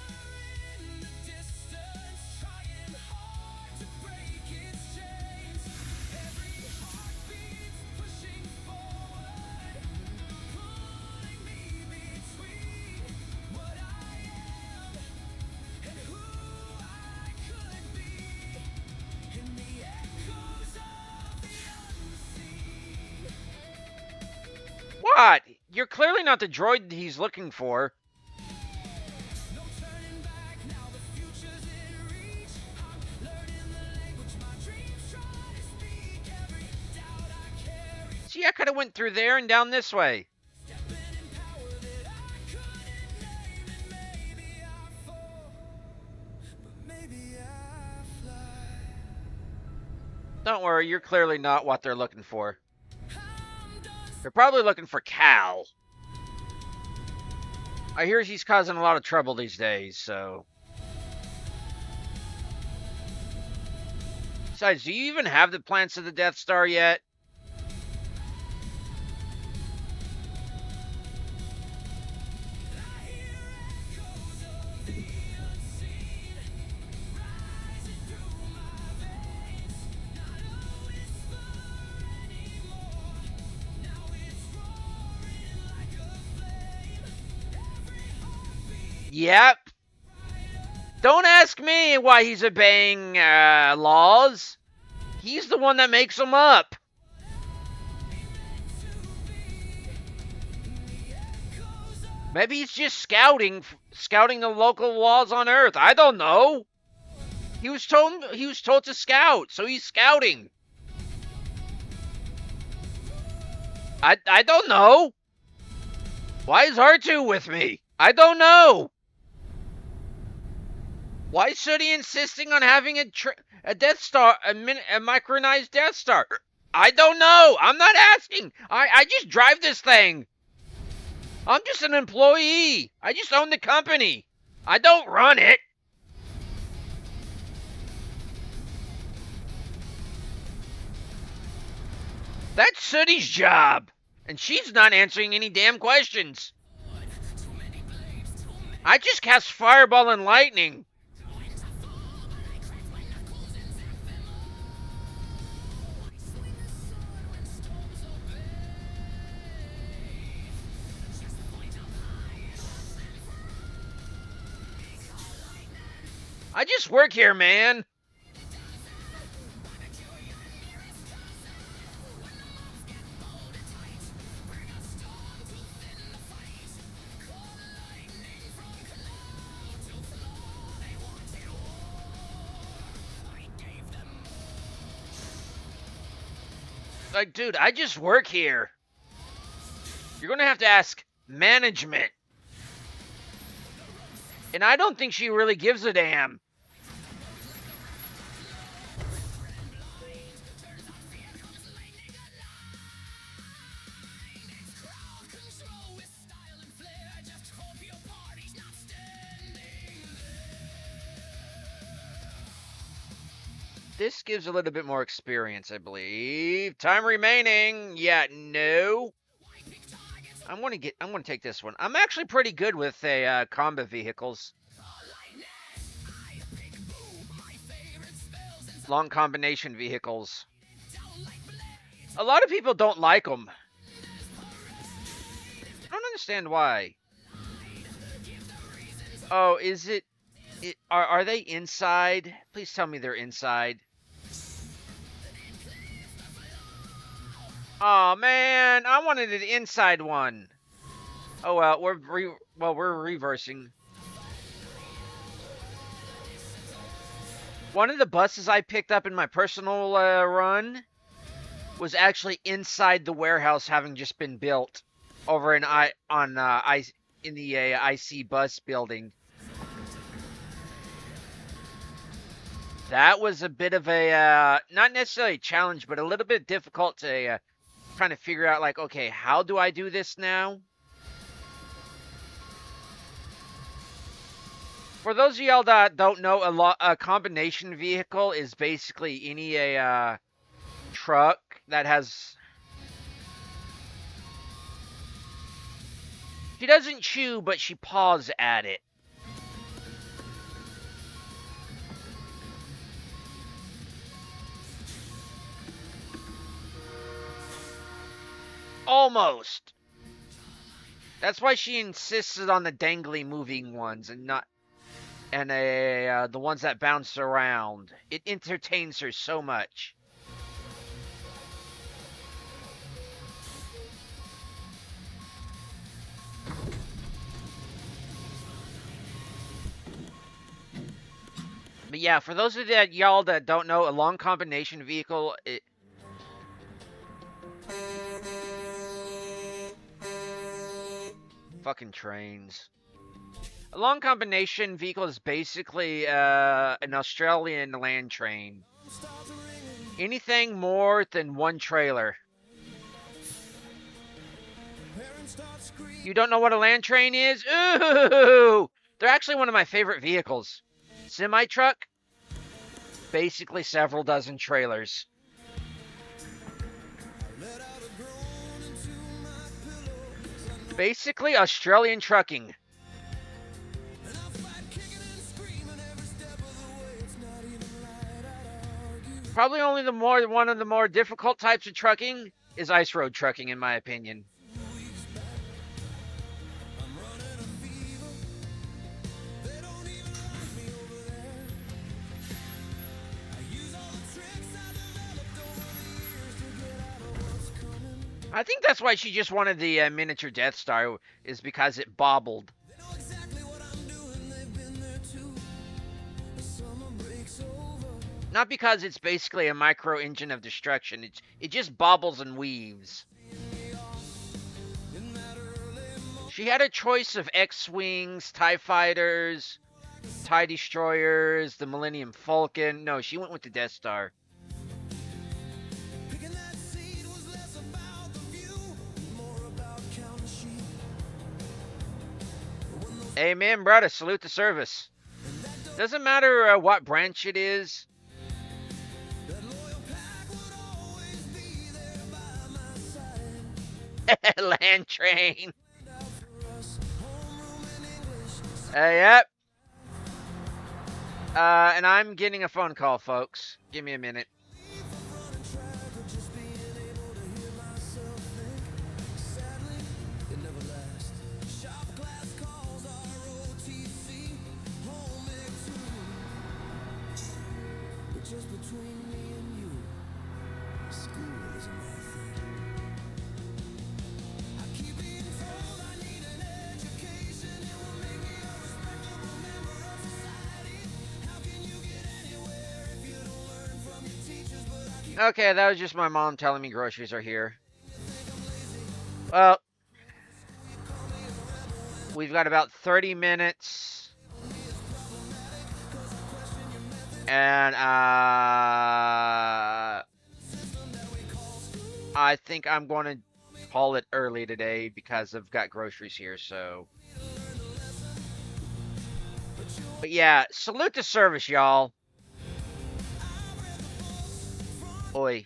in the distance, trying hard to break its chains. Every heartbeat pushing forward, pulling me between what I am and who I could be. In the echoes of the unseen. What? You're clearly not the droid he's looking for. No turning back, now the future's in reach. I'm learning the language my dreams try to speak. Every doubt I carry, See, I could have went through there and down this way. stepping in power that I couldn't name. And maybe I fall, but maybe I fly. Don't worry, you're clearly not what they're looking for. I'm done. They're probably looking for Cal. I hear he's causing a lot of trouble these days, so... Besides, do you even have the plans to the Death Star yet? I hear echoes of the unseen rising through my veins. Not a whisper anymore. Now it's roaring like a flame. Every heartbeat Yep. Don't ask me why he's obeying laws. He's the one that makes them up. Maybe he's just scouting the local laws on Earth. I don't know. He was told to scout, so he's scouting. I don't know. Why is R2 with me? I don't know. Why is Sooty insisting on having a Death Star, a micronized Death Star? I don't know. I'm not asking. I just drive this thing. I'm just an employee. I just own the company. I don't run it. That's Sooty's job. And she's not answering any damn questions. I just cast Fireball and Lightning. I just work here, man. Like, dude, I just work here. You're gonna have to ask management. And I don't think she really gives a damn. This gives a little bit more experience, I believe. Time remaining. Yeah, no. I'm gonna take this one. I'm actually pretty good with combat vehicles. Long combination vehicles. A lot of people don't like them. I don't understand why. Oh, is it? Are they inside? Please tell me they're inside. Oh man, I wanted an inside one. Oh well, we're reversing. One of the buses I picked up in my personal run was actually inside the warehouse, having just been built over in the IC bus building. That was a bit of a not necessarily a challenge, but a little bit difficult to trying to figure out, like, okay, how do I do this now? For those of y'all that don't know, a combination vehicle is basically any truck that has. She doesn't chew, but she paws at it. Almost. That's why she insisted on the dangly moving ones and not the ones that bounce around. It entertains her so much. But yeah, for those of y'all that don't know, a long combination vehicle, fucking trains. A long combination vehicle is basically an Australian land train. Anything more than one trailer. You don't know what a land train is? Ooh! They're actually one of my favorite vehicles. Semi-truck, basically several dozen trailers. Basically Australian trucking. Probably only one of the more difficult types of trucking is ice road trucking, in my opinion. I think that's why she just wanted the miniature Death Star, is because it bobbled. Not because it's basically a micro engine of destruction. It just bobbles and weaves. She had a choice of X-Wings, TIE Fighters, TIE Destroyers, the Millennium Falcon. No, she went with the Death Star. Amen, brother. Salute the service. Doesn't matter what branch it is. Land train. Yep. And I'm getting a phone call, folks. Give me a minute. Just between me and you, school isn't my thing. I keep being told I need an education. It will make me a respectable member of society. How can you get anywhere if you don't learn from your teachers? But I keep Okay, that was just my mom telling me groceries are here. Well, we've got about 30 minutes. And I think I'm going to call it early today because I've got groceries here, so. But yeah, salute to service, y'all. Oi.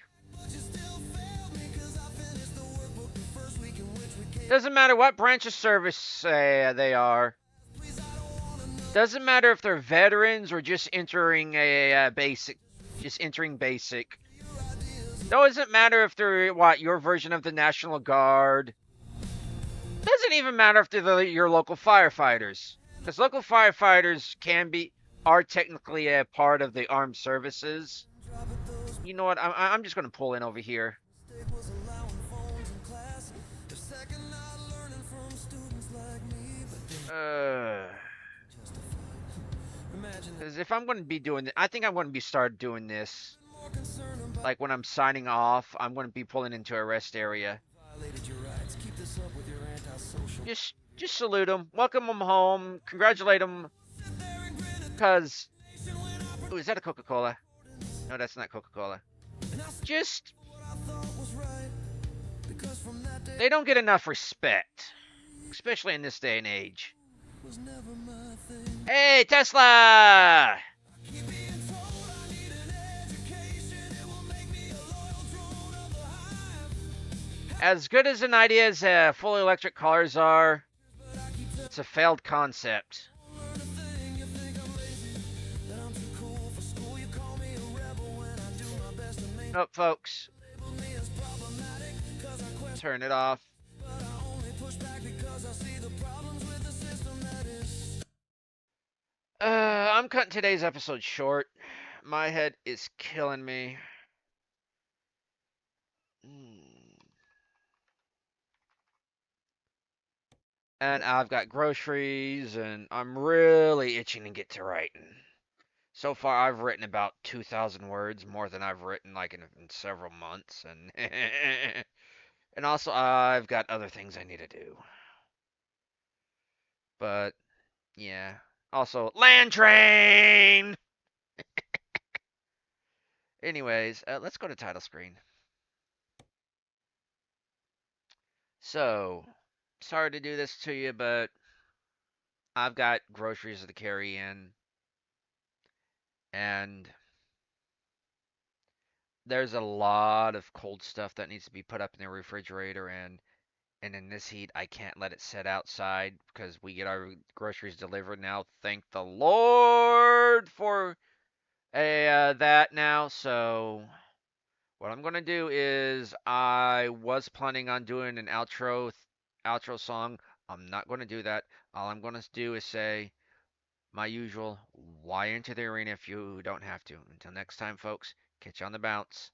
Doesn't matter what branch of service they are. Doesn't matter if they're veterans or just entering a basic, just entering basic. Doesn't matter if they're your version of the National Guard. Doesn't even matter if they're your local firefighters, because local firefighters are technically a part of the armed services. You know what? I'm just gonna pull in over here. Because if I'm going to be doing it, I think I'm going to start doing this. Like when I'm signing off, I'm going to be pulling into a rest area. Just salute them, welcome them home, congratulate them. Because, ooh, is that a Coca-Cola? No, that's not Coca-Cola. Just, they don't get enough respect, especially in this day and age. Hey, Tesla! As good as an idea as fully electric cars are, it's a failed concept. Nope, folks. Turn it off. I'm cutting today's episode short. My head is killing me. And I've got groceries, and I'm really itching to get to writing. So far, I've written about 2,000 words, more than I've written like in several months, and and also I've got other things I need to do. But yeah, also land train. Anyways, let's go to title screen. So, sorry to do this to you, but I've got groceries to carry in, and there's a lot of cold stuff that needs to be put up in the refrigerator, and in this heat, I can't let it sit outside because we get our groceries delivered now. Thank the Lord for that now. So what I'm gonna do is I was planning on doing an outro song. I'm not gonna do that. All I'm gonna do is say my usual, why into the arena if you don't have to. Until next time, folks, catch you on the bounce.